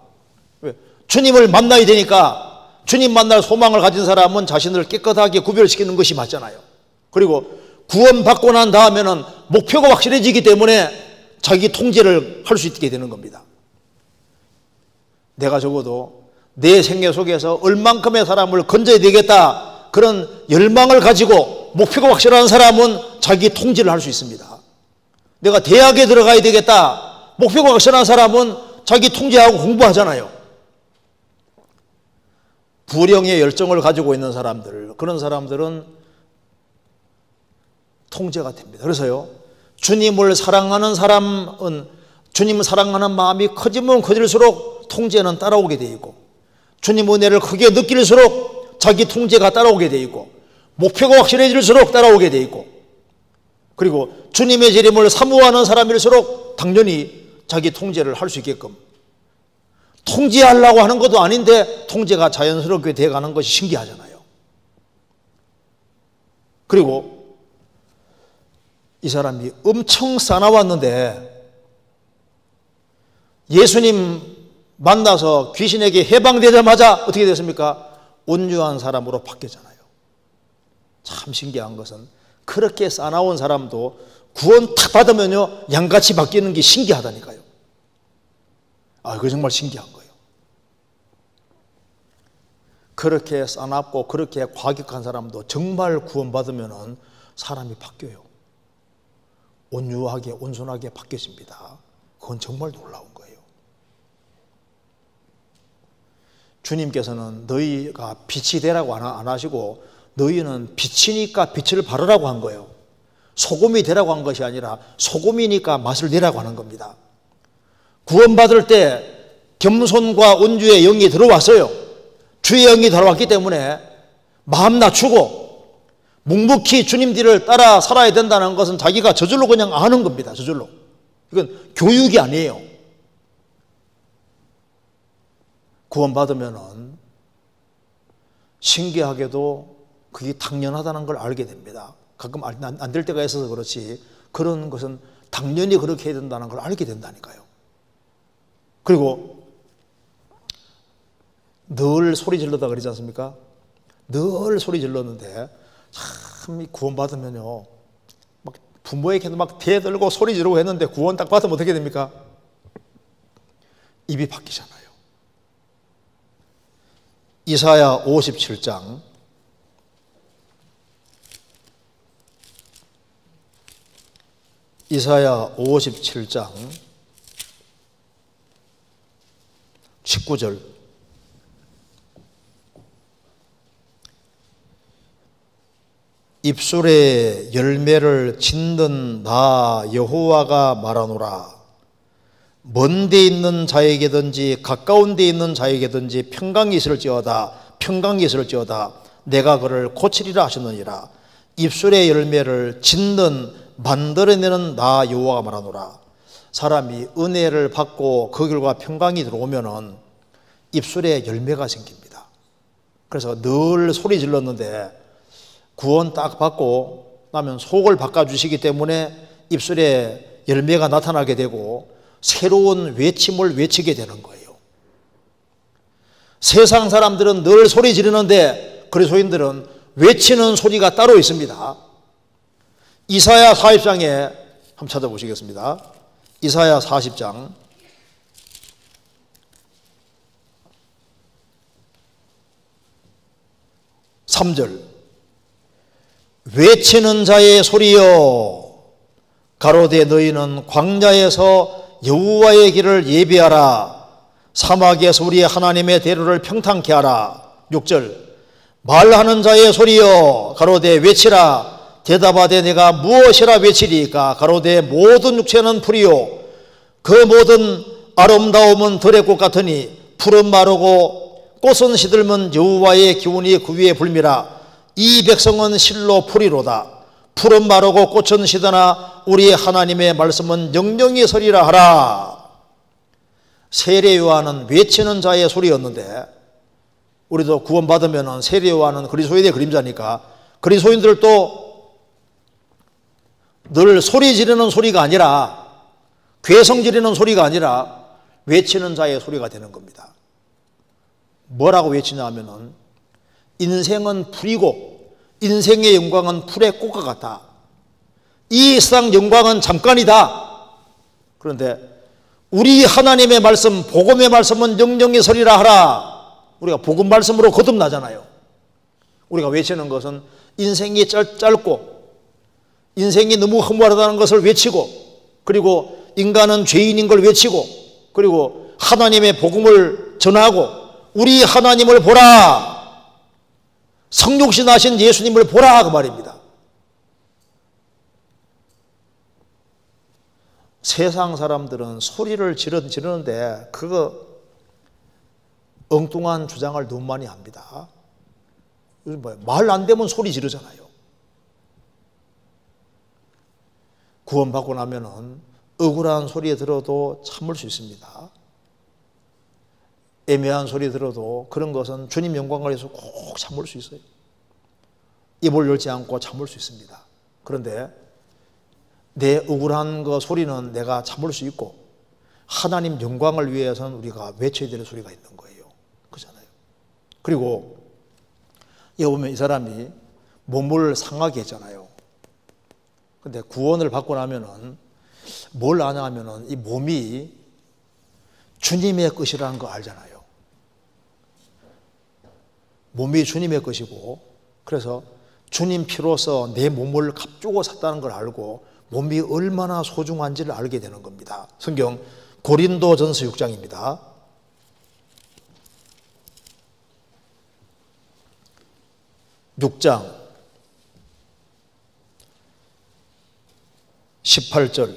왜? 주님을 만나야 되니까 주님 만날 소망을 가진 사람은 자신을 깨끗하게 구별시키는 것이 맞잖아요. 그리고 구원받고 난 다음에는 목표가 확실해지기 때문에 자기 통제를 할 수 있게 되는 겁니다. 내가 적어도 내 생애 속에서 얼만큼의 사람을 건져야 되겠다, 그런 열망을 가지고 목표가 확실한 사람은 자기 통제를 할 수 있습니다. 내가 대학에 들어가야 되겠다, 목표가 확실한 사람은 자기 통제하고 공부하잖아요. 불령의 열정을 가지고 있는 사람들, 그런 사람들은 통제가 됩니다. 그래서요, 주님을 사랑하는 사람은 주님을 사랑하는 마음이 커지면 커질수록 통제는 따라오게 돼 있고, 주님 은혜를 크게 느낄수록 자기 통제가 따라오게 돼 있고, 목표가 확실해질수록 따라오게 돼 있고, 그리고 주님의 재림을 사모하는 사람일수록 당연히 자기 통제를 할 수 있게끔, 통제하려고 하는 것도 아닌데 통제가 자연스럽게 돼가는 것이 신기하잖아요. 그리고 이 사람이 엄청 싸나웠는데 예수님 만나서 귀신에게 해방되자마자 어떻게 됐습니까? 온유한 사람으로 바뀌었잖아요. 참 신기한 것은 그렇게 싸나운 사람도 구원 탁 받으면요 양같이 바뀌는 게 신기하다니까요. 아, 그거 정말 신기한 거예요. 그렇게 싸납고 그렇게 과격한 사람도 정말 구원받으면 사람이 바뀌어요. 온유하게 온순하게 바뀌어집니다. 그건 정말 놀라운 거예요. 주님께서는 너희가 빛이 되라고 안 하시고 너희는 빛이니까 빛을 바르라고 한 거예요. 소금이 되라고 한 것이 아니라 소금이니까 맛을 내라고 하는 겁니다. 구원받을 때 겸손과 온주의 영이 들어왔어요. 주의 영이 들어왔기 때문에 마음 낮추고 묵묵히 주님 뒤를 따라 살아야 된다는 것은 자기가 저절로 그냥 아는 겁니다. 저절로. 이건 교육이 아니에요. 구원받으면은 신기하게도 그게 당연하다는 걸 알게 됩니다. 가끔 안 될 때가 있어서 그렇지 그런 것은 당연히 그렇게 해야 된다는 걸 알게 된다니까요. 그리고 늘 소리 질러다 그러지 않습니까? 늘 소리 질렀는데 참 구원받으면요 막 부모에게도 막 대들고 소리 지르고 했는데 구원 딱 받으면 어떻게 됩니까? 입이 바뀌잖아요. 이사야 57장 19절 입술에 열매를 짓는 나 여호와가 말하노라. 먼 데 있는 자에게든지 가까운 데 있는 자에게든지 평강이 있을지어다 내가 그를 고치리라 하셨느니라. 입술의 열매를 짓는 만들어내는 나 여호와가 말하노라. 사람이 은혜를 받고 그 결과 평강이 들어오면은 입술에 열매가 생깁니다. 그래서 늘 소리 질렀는데 구원 딱 받고 나면 속을 바꿔주시기 때문에 입술에 열매가 나타나게 되고 새로운 외침을 외치게 되는 거예요. 세상 사람들은 늘 소리 지르는데 그리스도인들은 외치는 소리가 따로 있습니다. 이사야 40장에 한번 찾아보시겠습니다. 이사야 40장 3절 외치는 자의 소리여 가로되 너희는 광야에서 여호와의 길을 예비하라. 사막에서 우리 하나님의 대로를 평탄케 하라. 6절 말하는 자의 소리여 가로되 외치라. 대답하되 내가 무엇이라 외치리까. 가로되 모든 육체는 풀이요 그 모든 아름다움은 들의 꽃 같으니 풀은 마르고 꽃은 시들면 여호와의 기운이 그 위에 불미라. 이 백성은 실로 풀이로다. 풀은 마르고 꽃은 시드나 우리 하나님의 말씀은 영영이 서리라 하라. 세례 요한은 외치는 자의 소리였는데 우리도 구원받으면 세례 요한은 그리스도인의 그림자니까 그리스도인들도 늘 소리 지르는 소리가 아니라 괴성 지르는 소리가 아니라 외치는 자의 소리가 되는 겁니다. 뭐라고 외치냐 하면은 인생은 풀이고 인생의 영광은 풀의 꽃과 같다. 이 세상 영광은 잠깐이다. 그런데 우리 하나님의 말씀 복음의 말씀은 영영이 서리라 하라. 우리가 복음 말씀으로 거듭나잖아요. 우리가 외치는 것은 인생이 짧고 인생이 너무 허무하다는 것을 외치고 그리고 인간은 죄인인 걸 외치고 그리고 하나님의 복음을 전하고 우리 하나님을 보라. 성육신 하신 예수님을 보라 그 말입니다. 세상 사람들은 소리를 지르는데 그거 엉뚱한 주장을 너무 많이 합니다. 말 안 되면 소리 지르잖아요. 구원받고 나면은 억울한 소리 들어도 참을 수 있습니다. 애매한 소리 들어도 그런 것은 주님 영광을 위해서 꼭 참을 수 있어요. 입을 열지 않고 참을 수 있습니다. 그런데 내 억울한 그 소리는 내가 참을 수 있고 하나님 영광을 위해서는 우리가 외쳐야 될 소리가 있는 거예요. 그렇잖아요. 그리고 여기 보면 이 사람이 몸을 상하게 했잖아요. 근데 구원을 받고 나면은 뭘 아냐 하면은 이 몸이 주님의 것이라는 거 알잖아요. 몸이 주님의 것이고 그래서 주님 피로서 내 몸을 값주고 샀다는 걸 알고 몸이 얼마나 소중한지를 알게 되는 겁니다. 성경 고린도전서 6장입니다. 6장 18절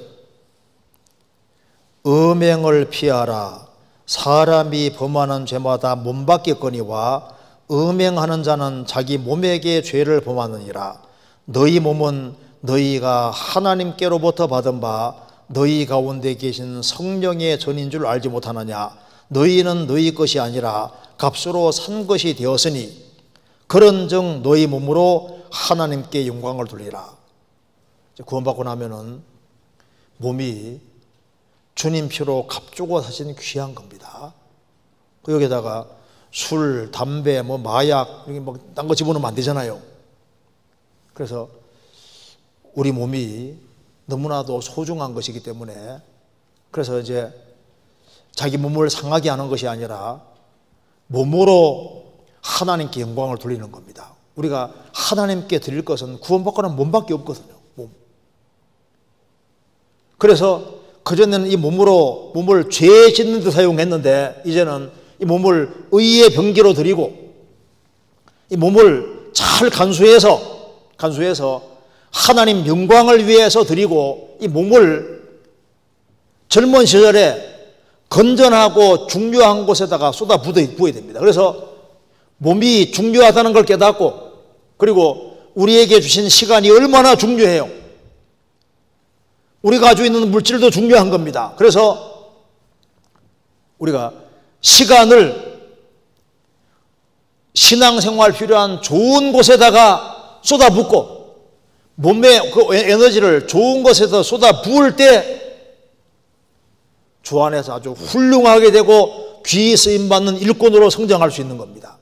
음행을 피하라. 사람이 범하는 죄마다 몸받겠거니와 음행하는 자는 자기 몸에게 죄를 범하느니라. 너희 몸은 너희가 하나님께로부터 받은 바 너희 가운데 계신 성령의 전인 줄 알지 못하느냐. 너희는 너희 것이 아니라 값으로 산 것이 되었으니 그런즉 너희 몸으로 하나님께 영광을 돌리라. 구원받고 나면은 몸이 주님 피로 값주고 사신 귀한 겁니다. 여기다가 술, 담배, 마약, 딴 거 집어넣으면 안 되잖아요. 그래서 우리 몸이 너무나도 소중한 것이기 때문에 그래서 이제 자기 몸을 상하게 하는 것이 아니라 몸으로 하나님께 영광을 돌리는 겁니다. 우리가 하나님께 드릴 것은 구원받고는 몸밖에 없거든요. 몸. 그래서 그전에는 이 몸을 죄 짓는 데 사용했는데 이제는 이 몸을 의의 병기로 드리고 이 몸을 잘 간수해서 하나님 영광을 위해서 드리고 이 몸을 젊은 시절에 건전하고 중요한 곳에다가 쏟아 부어야 됩니다. 그래서 몸이 중요하다는 걸 깨닫고 그리고 우리에게 주신 시간이 얼마나 중요해요. 우리가 가지고 있는 물질도 중요한 겁니다. 그래서 우리가 시간을 신앙생활 필요한 좋은 곳에다가 쏟아붓고 몸의 그 에너지를 좋은 곳에서 쏟아 부을 때 주 안에서 아주 훌륭하게 되고 귀히 쓰임받는 일꾼으로 성장할 수 있는 겁니다.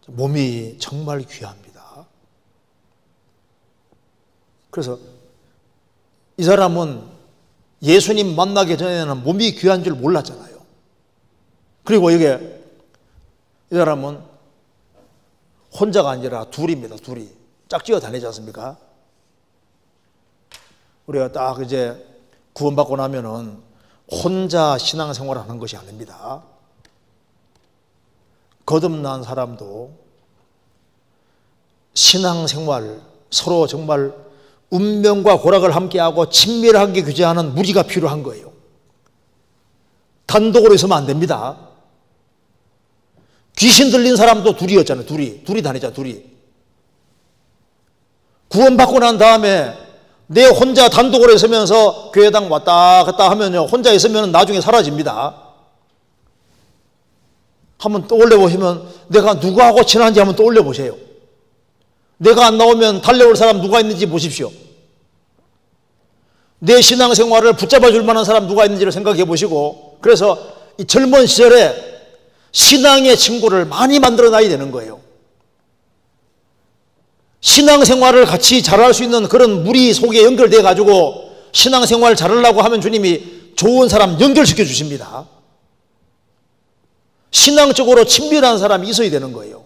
몸이 정말 귀합니다. 그래서 이 사람은 예수님 만나기 전에는 몸이 귀한 줄 몰랐잖아요. 그리고 이게 이 사람은 혼자가 아니라 둘입니다. 둘이 짝지어 다니지 않습니까? 우리가 딱 이제 구원받고 나면은 혼자 신앙생활을 하는 것이 아닙니다. 거듭난 사람도 신앙생활 서로 정말 운명과 고락을 함께하고 친밀하게 교제하는 무리가 필요한 거예요. 단독으로 있으면 안 됩니다. 귀신 들린 사람도 둘이었잖아요. 둘이 다니자, 둘이. 구원받고 난 다음에 내 혼자 단독으로 있으면서 교회당 왔다 갔다 하면요, 혼자 있으면 나중에 사라집니다. 한번 떠올려 보시면 내가 누구하고 친한지 한번 떠올려 보세요. 내가 안 나오면 달려올 사람 누가 있는지 보십시오. 내 신앙생활을 붙잡아 줄 만한 사람 누가 있는지를 생각해 보시고, 그래서 이 젊은 시절에 신앙의 친구를 많이 만들어 놔야 되는 거예요. 신앙생활을 같이 잘할 수 있는 그런 무리 속에 연결돼 가지고 신앙생활 잘하려고 하면 주님이 좋은 사람 연결시켜 주십니다. 신앙적으로 친밀한 사람이 있어야 되는 거예요.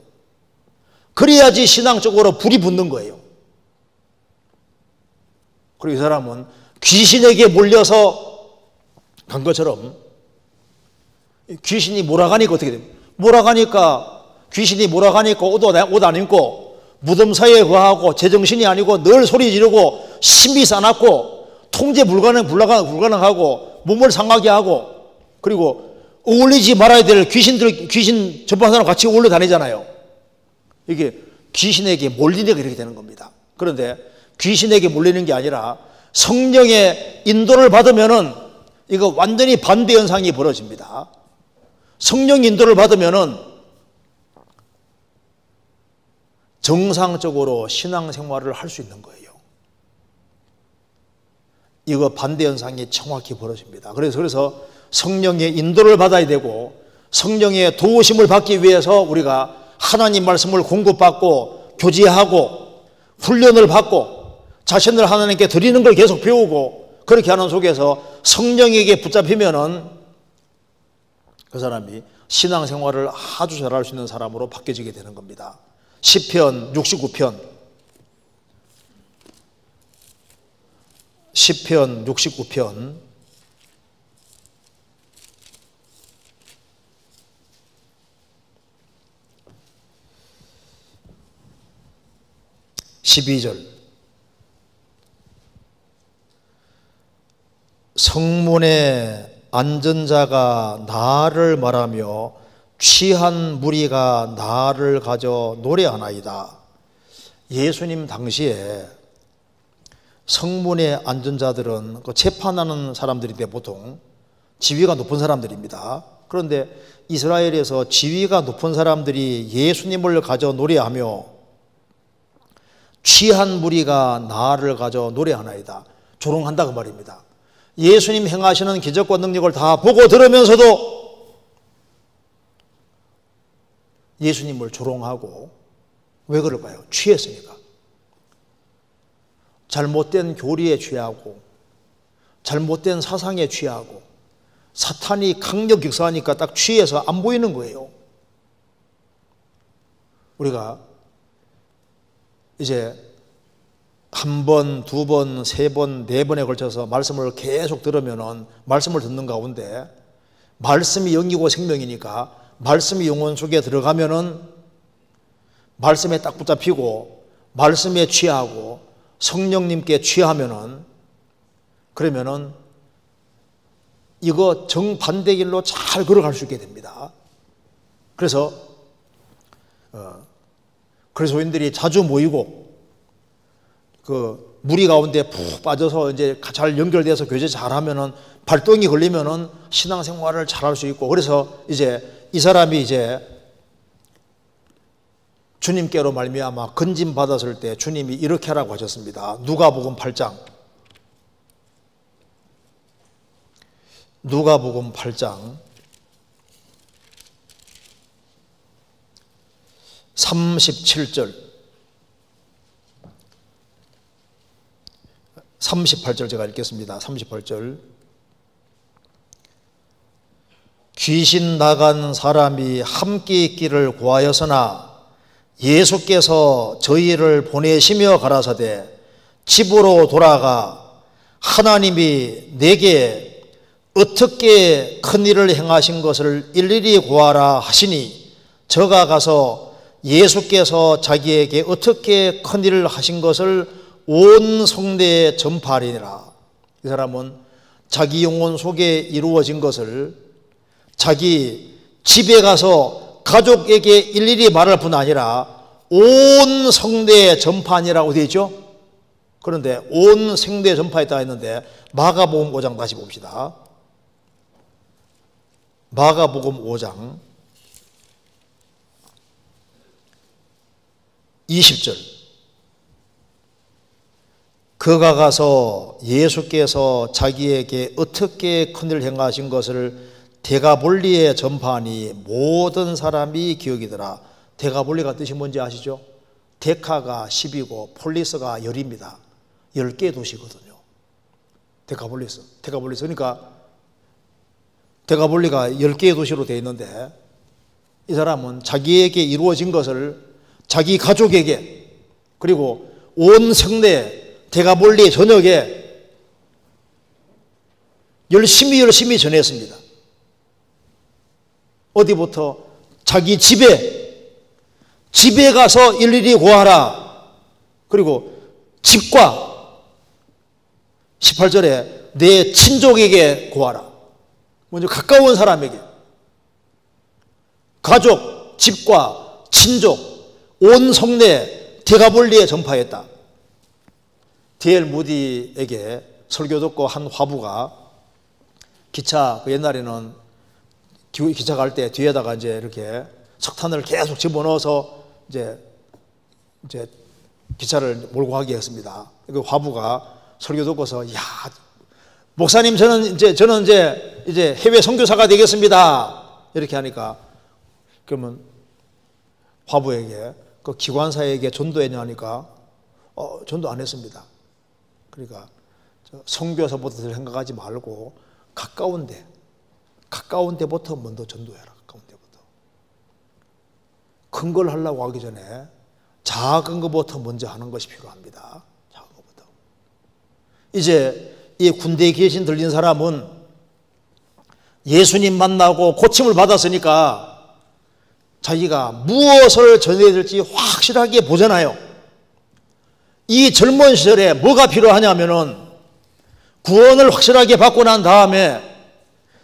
그래야지 신앙적으로 불이 붙는 거예요. 그리고 이 사람은 귀신에게 몰려서 간 것처럼 귀신이 몰아가니까 어떻게 됩니까? 귀신이 몰아가니까 옷 안 입고 무덤 사이에 거하고 제정신이 아니고 늘 소리 지르고 심이 싸놨고 통제 불가능하고 몸을 상하게 하고 그리고 어울리지 말아야 될 귀신 접한 사람 같이 어울려 다니잖아요. 이게 귀신에게 몰리니까 이렇게 되는 겁니다. 그런데 귀신에게 몰리는 게 아니라 성령의 인도를 받으면은 이거 완전히 반대 현상이 벌어집니다. 성령 인도를 받으면은 정상적으로 신앙생활을 할 수 있는 거예요. 이거 반대 현상이 정확히 벌어집니다. 그래서 성령의 인도를 받아야 되고 성령의 도우심을 받기 위해서 우리가 하나님 말씀을 공급받고 교제하고 훈련을 받고 자신을 하나님께 드리는 걸 계속 배우고 그렇게 하는 속에서 성령에게 붙잡히면은 그 사람이 신앙생활을 아주 잘할 수 있는 사람으로 바뀌어지게 되는 겁니다. 시편 69편 12절. 성문에 앉은 자가 나를 말하며 취한 무리가 나를 가져 노래하나이다. 예수님 당시에 성문에 앉은 자들은 그 재판하는 사람들인데 보통 지위가 높은 사람들입니다. 그런데 이스라엘에서 지위가 높은 사람들이 예수님을 가져 노래하며 취한 무리가 나를 가져 노래하나이다. 조롱한다 그 말입니다. 예수님 행하시는 기적과 능력을 다 보고 들으면서도 예수님을 조롱하고, 왜 그럴까요? 취했으니까. 잘못된 교리에 취하고 잘못된 사상에 취하고 사탄이 강력 역사하니까 딱 취해서 안 보이는 거예요. 우리가 이제 한 번, 두 번, 세 번, 네 번에 걸쳐서 말씀을 계속 들으면은 말씀을 듣는 가운데 말씀이 영이고 생명이니까 말씀이 영혼 속에 들어가면은 말씀에 딱 붙잡히고 말씀에 취하고 성령님께 취하면은, 그러면은 이거 정반대 길로 잘 걸어갈 수 있게 됩니다. 그래서 그리스도인들이 자주 모이고 그 무리 가운데 푹 빠져서 이제 잘 연결돼서 교제 잘하면은 발동이 걸리면은 신앙생활을 잘할 수 있고, 그래서 이제 이 사람이 이제 주님께로 말미암아 건짐 받았을 때 주님이 이렇게 하라고 하셨습니다. 누가복음 8장. 누가복음 8장 37절 38절 제가 읽겠습니다. 38절. 귀신 나간 사람이 함께 있기를 구하였으나 예수께서 저희를 보내시며 가라사대 집으로 돌아가 하나님이 내게 어떻게 큰 일을 행하신 것을 일일이 구하라 하시니 저가 가서 예수께서 자기에게 어떻게 큰 일을 하신 것을 온 성내에 전파하리니라. 이 사람은 자기 영혼 속에 이루어진 것을 자기 집에 가서 가족에게 일일이 말할 뿐 아니라 온 성내에 전파하니라고 되어 있죠. 그런데 온 성내에 전파했다 했는데 마가복음 5장 다시 봅시다. 마가복음 5장 20절. 그가 가서 예수께서 자기에게 어떻게 큰일을 행하신 것을 데가볼리에 전파하니 모든 사람이 기억이더라. 데가볼리가 뜻이 뭔지 아시죠? 데카가 10이고 폴리스가 10입니다. 10개의 도시거든요. 데카볼리스. 그러니까 데가볼리가 10개의 도시로 되어 있는데 이 사람은 자기에게 이루어진 것을 자기 가족에게 그리고 온 성내 데가볼리 전역에 열심히 전했습니다. 어디부터? 자기 집에 가서 일일이 구하라. 그리고 집과 18절에 내 친족에게 구하라. 먼저 가까운 사람에게, 가족, 집과 친족, 온 성내 데가볼리에 전파했다. D.L. 무디에게 설교 듣고 한 화부가 기차, 옛날에는 기차 갈 때 뒤에다가 이제 이렇게 석탄을 계속 집어넣어서 이제 기차를 몰고 가게 했습니다. 그 화부가 설교 듣고서, 야, 목사님, 저는 이제 해외 선교사가 되겠습니다. 이렇게 하니까, 그러면 화부에게 그 기관사에게 전도했냐 하니까, 전도 안 했습니다. 그러니까 선교사부터 생각하지 말고 가까운 데부터 먼저 전도해라. 가까운 데부터. 큰 걸 하려고 하기 전에 작은 것부터 먼저 하는 것이 필요합니다. 작은 것부터. 이제 이 군대에 계신 들린 사람은 예수님 만나고 고침을 받았으니까 자기가 무엇을 전해야 될지 확실하게 보잖아요. 이 젊은 시절에 뭐가 필요하냐면은 구원을 확실하게 받고 난 다음에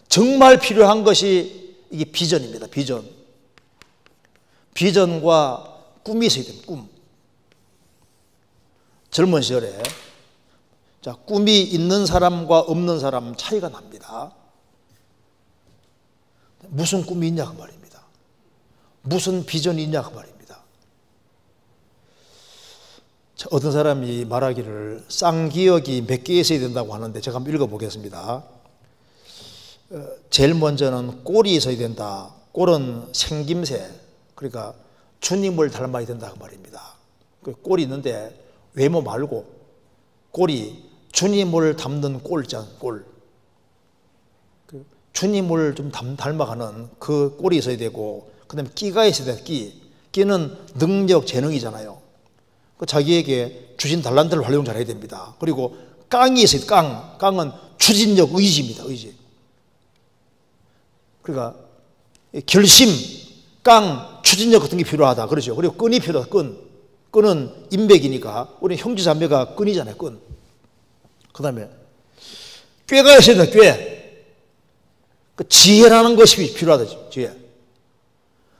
정말 필요한 것이 이게 비전입니다. 비전. 비전과 꿈이 있어야 됩니다. 꿈. 젊은 시절에 자, 꿈이 있는 사람과 없는 사람 차이가 납니다. 무슨 꿈이 있냐 그 말입니다. 무슨 비전이 있냐 그 말입니다. 자, 어떤 사람이 말하기를 쌍기역이 몇 개 있어야 된다고 하는데 제가 한번 읽어보겠습니다. 제일 먼저는 꼴이 있어야 된다. 꼴은 생김새, 그러니까 주님을 닮아야 된다 그 말입니다. 꼴이 있는데 외모 말고 꼴이 주님을 닮는 꼴자, 꼴. 주님을 좀 닮아가는 그 꼴이 있어야 되고, 그 다음에 끼가 있어야 돼, 끼. 끼는 능력, 재능이잖아요. 자기에게 주신 달란트를 활용 잘해야 됩니다. 그리고 깡이 있어야 돼, 깡. 깡은 추진력, 의지입니다, 의지. 그러니까 결심, 깡, 추진력 같은 게 필요하다. 그렇죠. 그리고 끈이 필요하다, 끈. 끈은 인맥이니까, 우리 형제자매가 끈이잖아요, 끈. 그 다음에 꾀가 있어야 돼, 꾀. 그 지혜라는 것이 필요하다, 지혜.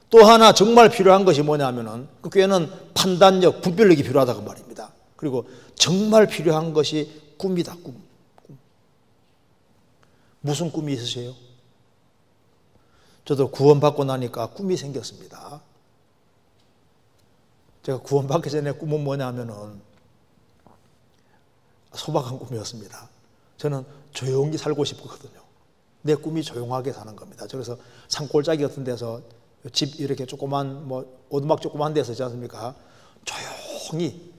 또 하나 정말 필요한 것이 뭐냐면은 그 꾀는 판단력, 분별력이 필요하다고 말입니다. 그리고 정말 필요한 것이 꿈이다, 꿈. 무슨 꿈이 있으세요? 저도 구원받고 나니까 꿈이 생겼습니다. 제가 구원받기 전에 꿈은 뭐냐면은 소박한 꿈이었습니다. 저는 조용히 살고 싶거든요. 내 꿈이 조용하게 사는 겁니다. 그래서 산골짜기 같은 데서 집 이렇게 조그만 오두막 조그만 데서 있지 않습니까? 조용히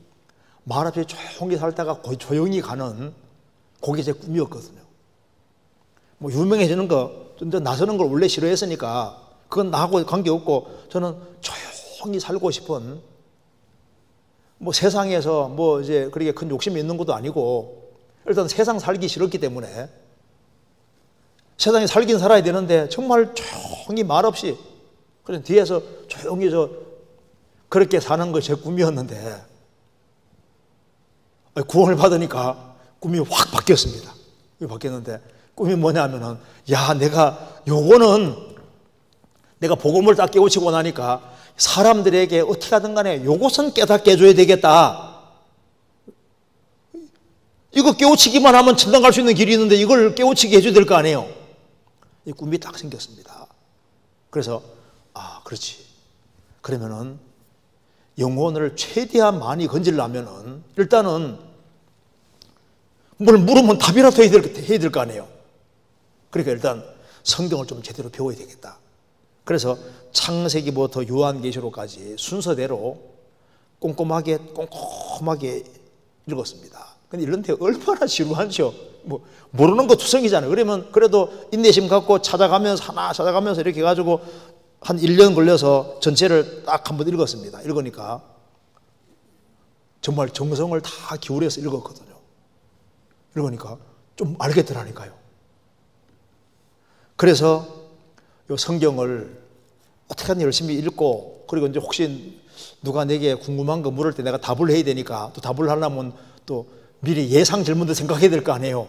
말 앞에 조용히 살다가 거의 조용히 가는 그게 제 꿈이었거든요. 유명해지는 거, 나서는 걸 원래 싫어했으니까 그건 나하고 관계없고 저는 조용히 살고 싶은 세상에서 이제 그렇게 큰 욕심이 있는 것도 아니고 일단 세상 살기 싫었기 때문에 세상에 살긴 살아야 되는데 정말 조용히 말없이 그냥 뒤에서 조용히 그렇게 사는 것이 제 꿈이었는데 구원을 받으니까 꿈이 확 바뀌었습니다. 바뀌었는데 꿈이 뭐냐면은 내가 복음을 딱 깨우치고 나니까 사람들에게 어떻게 하든 간에 요것은 깨닫게 해줘야 되겠다. 이거 깨우치기만 하면 천당 갈 수 있는 길이 있는데 이걸 깨우치게 해줘야 될 거 아니에요. 이 꿈이 딱 생겼습니다. 그래서 그렇지. 그러면은 영혼을 최대한 많이 건지려면은 일단은 뭘 물으면 답이라도 해야 될 거 아니에요. 그러니까 일단 성경을 좀 제대로 배워야 되겠다. 그래서 창세기부터 요한계시록까지 순서대로 꼼꼼하게 읽었습니다. 근데 이런데 얼마나 지루하죠. 모르는 거 투성이잖아요. 그러면 그래도 인내심 갖고 하나 찾아가면서 이렇게 해가지고 한 1년 걸려서 전체를 딱 한번 읽었습니다. 읽으니까 정말 정성을 다 기울여서 읽었거든요. 읽으니까 좀 알겠더라니까요. 그래서 이 성경을 어떻게든 열심히 읽고, 그리고 이제 혹시 누가 내게 궁금한 거 물을 때 내가 답을 해야 되니까 또 답을 하려면 또 미리 예상 질문도 생각해야 될 거 아니에요.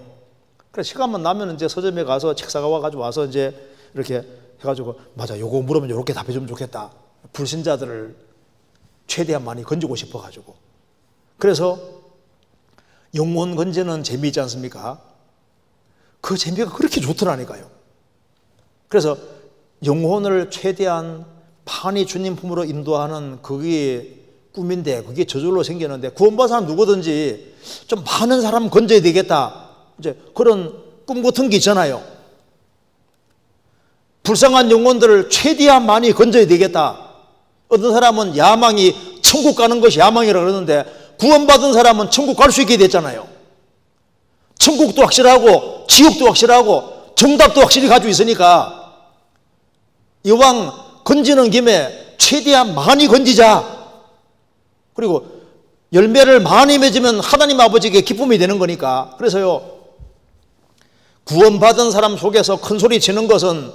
그래서 시간만 나면 이제 서점에 가서 책 사가지고 와서 이제 이렇게 해가지고 맞아, 요거 물으면 요렇게 답해주면 좋겠다. 불신자들을 최대한 많이 건지고 싶어가지고. 그래서 영혼 건지는 재미있지 않습니까? 그 재미가 그렇게 좋더라니까요. 그래서 영혼을 최대한 많이 주님 품으로 인도하는 그게 꿈인데 그게 저절로 생겼는데 구원받은 사람 누구든지 좀 많은 사람 건져야 되겠다. 이제 그런 꿈 같은 게 있잖아요. 불쌍한 영혼들을 최대한 많이 건져야 되겠다. 어떤 사람은 야망이 천국 가는 것이 야망이라고 그러는데 구원받은 사람은 천국 갈 수 있게 됐잖아요. 천국도 확실하고 지옥도 확실하고 정답도 확실히 가지고 있으니까 이왕 건지는 김에 최대한 많이 건지자. 그리고 열매를 많이 맺으면 하나님 아버지에게 기쁨이 되는 거니까. 그래서요, 구원받은 사람 속에서 큰 소리 치는 것은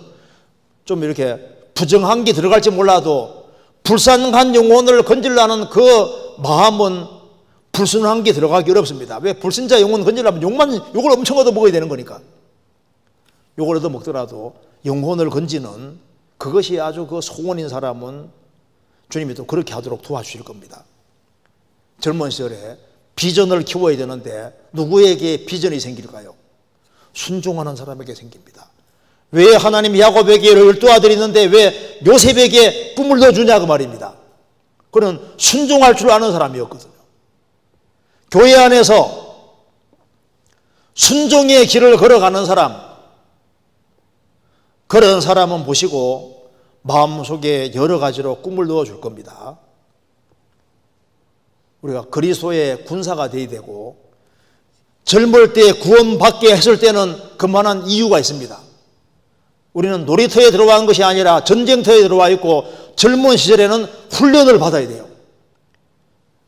좀 이렇게 부정한 게 들어갈지 몰라도 불쌍한 영혼을 건지려는 그 마음은 불순한 게 들어가기 어렵습니다. 왜? 불순자 영혼 건지려면 욕을 엄청 얻어 먹어야 되는 거니까. 욕을 얻어 먹더라도 영혼을 건지는 그것이 아주 그 소원인 사람은 주님이 또 그렇게 하도록 도와주실 겁니다. 젊은 시절에 비전을 키워야 되는데 누구에게 비전이 생길까요? 순종하는 사람에게 생깁니다. 왜 하나님이 야곱에게 12아들이 있는데 왜 요셉에게 꿈을 넣어주냐고 말입니다. 그는 순종할 줄 아는 사람이었거든요. 교회 안에서 순종의 길을 걸어가는 사람, 그런 사람은 보시고 마음속에 여러 가지로 꿈을 넣어줄 겁니다. 우리가 그리스도의 군사가 되어야 되고, 젊을 때 구원받게 했을 때는 그만한 이유가 있습니다. 우리는 놀이터에 들어간 것이 아니라 전쟁터에 들어와 있고, 젊은 시절에는 훈련을 받아야 돼요.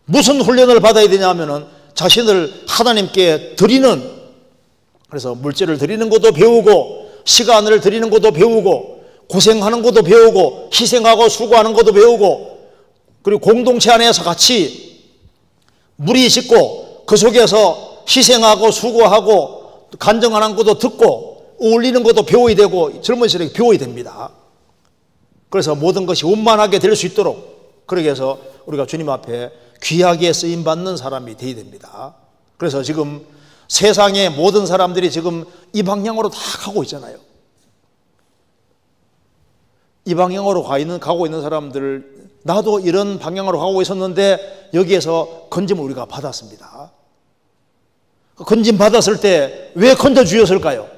무슨 훈련을 받아야 되냐 하면은 자신을 하나님께 드리는, 그래서 물질을 드리는 것도 배우고, 시간을 드리는 것도 배우고, 고생하는 것도 배우고, 희생하고 수고하는 것도 배우고, 그리고 공동체 안에서 같이 무리 짓고 그 속에서 희생하고 수고하고 간증하는 것도 듣고 어울리는 것도 배워야 되고, 젊은 시절에 배워야 됩니다. 그래서 모든 것이 원만하게 될 수 있도록, 그렇게 해서 우리가 주님 앞에 귀하게 쓰임받는 사람이 되어야 됩니다. 그래서 지금 세상의 모든 사람들이 지금 이 방향으로 다 가고 있잖아요. 이 방향으로 가고 있는 사람들, 나도 이런 방향으로 가고 있었는데 여기에서 건짐을 우리가 받았습니다. 건짐 받았을 때 왜 건져주셨을까요?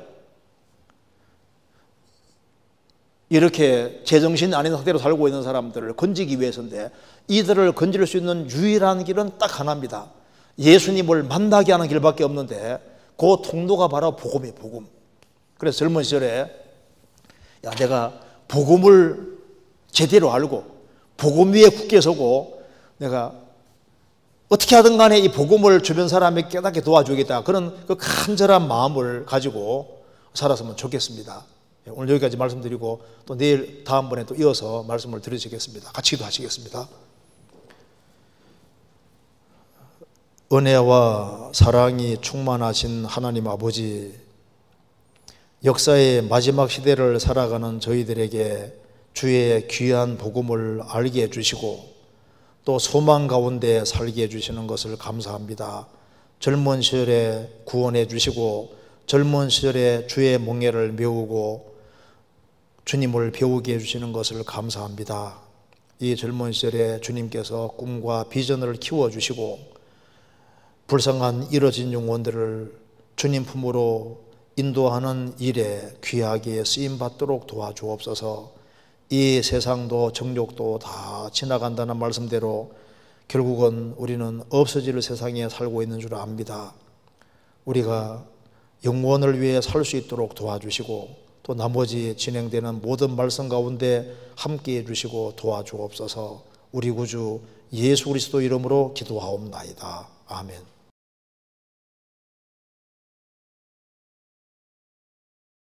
이렇게 제정신 아닌 상태로 살고 있는 사람들을 건지기 위해서인데, 이들을 건질 수 있는 유일한 길은 딱 하나입니다. 예수님을 만나게 하는 길밖에 없는데, 그 통로가 바로 복음이에요. 복음. 그래서 젊은 시절에 내가 복음을 제대로 알고 복음 위에 굳게 서고 내가 어떻게 하든 간에 이 복음을 주변 사람에게 깨닫게 도와주겠다, 그런 그 간절한 마음을 가지고 살았으면 좋겠습니다. 오늘 여기까지 말씀드리고 또 내일 다음번에 또 이어서 말씀을 드리시겠습니다. 같이 기도하시겠습니다. 은혜와 사랑이 충만하신 하나님 아버지, 역사의 마지막 시대를 살아가는 저희들에게 주의 귀한 복음을 알게 해주시고 또 소망 가운데 살게 해주시는 것을 감사합니다. 젊은 시절에 구원해 주시고 젊은 시절에 주의 몽예를 메우고 주님을 배우게 해주시는 것을 감사합니다. 이 젊은 시절에 주님께서 꿈과 비전을 키워주시고 불쌍한 이뤄진 영혼들을 주님 품으로 인도하는 일에 귀하게 쓰임받도록 도와주옵소서. 이 세상도 정욕도 다 지나간다는 말씀대로 결국은 우리는 없어질 세상에 살고 있는 줄 압니다. 우리가 영원을 위해 살 수 있도록 도와주시고 또 나머지 진행되는 모든 말씀 가운데 함께해 주시고 도와주옵소서. 우리 구주 예수 그리스도 이름으로 기도하옵나이다. 아멘.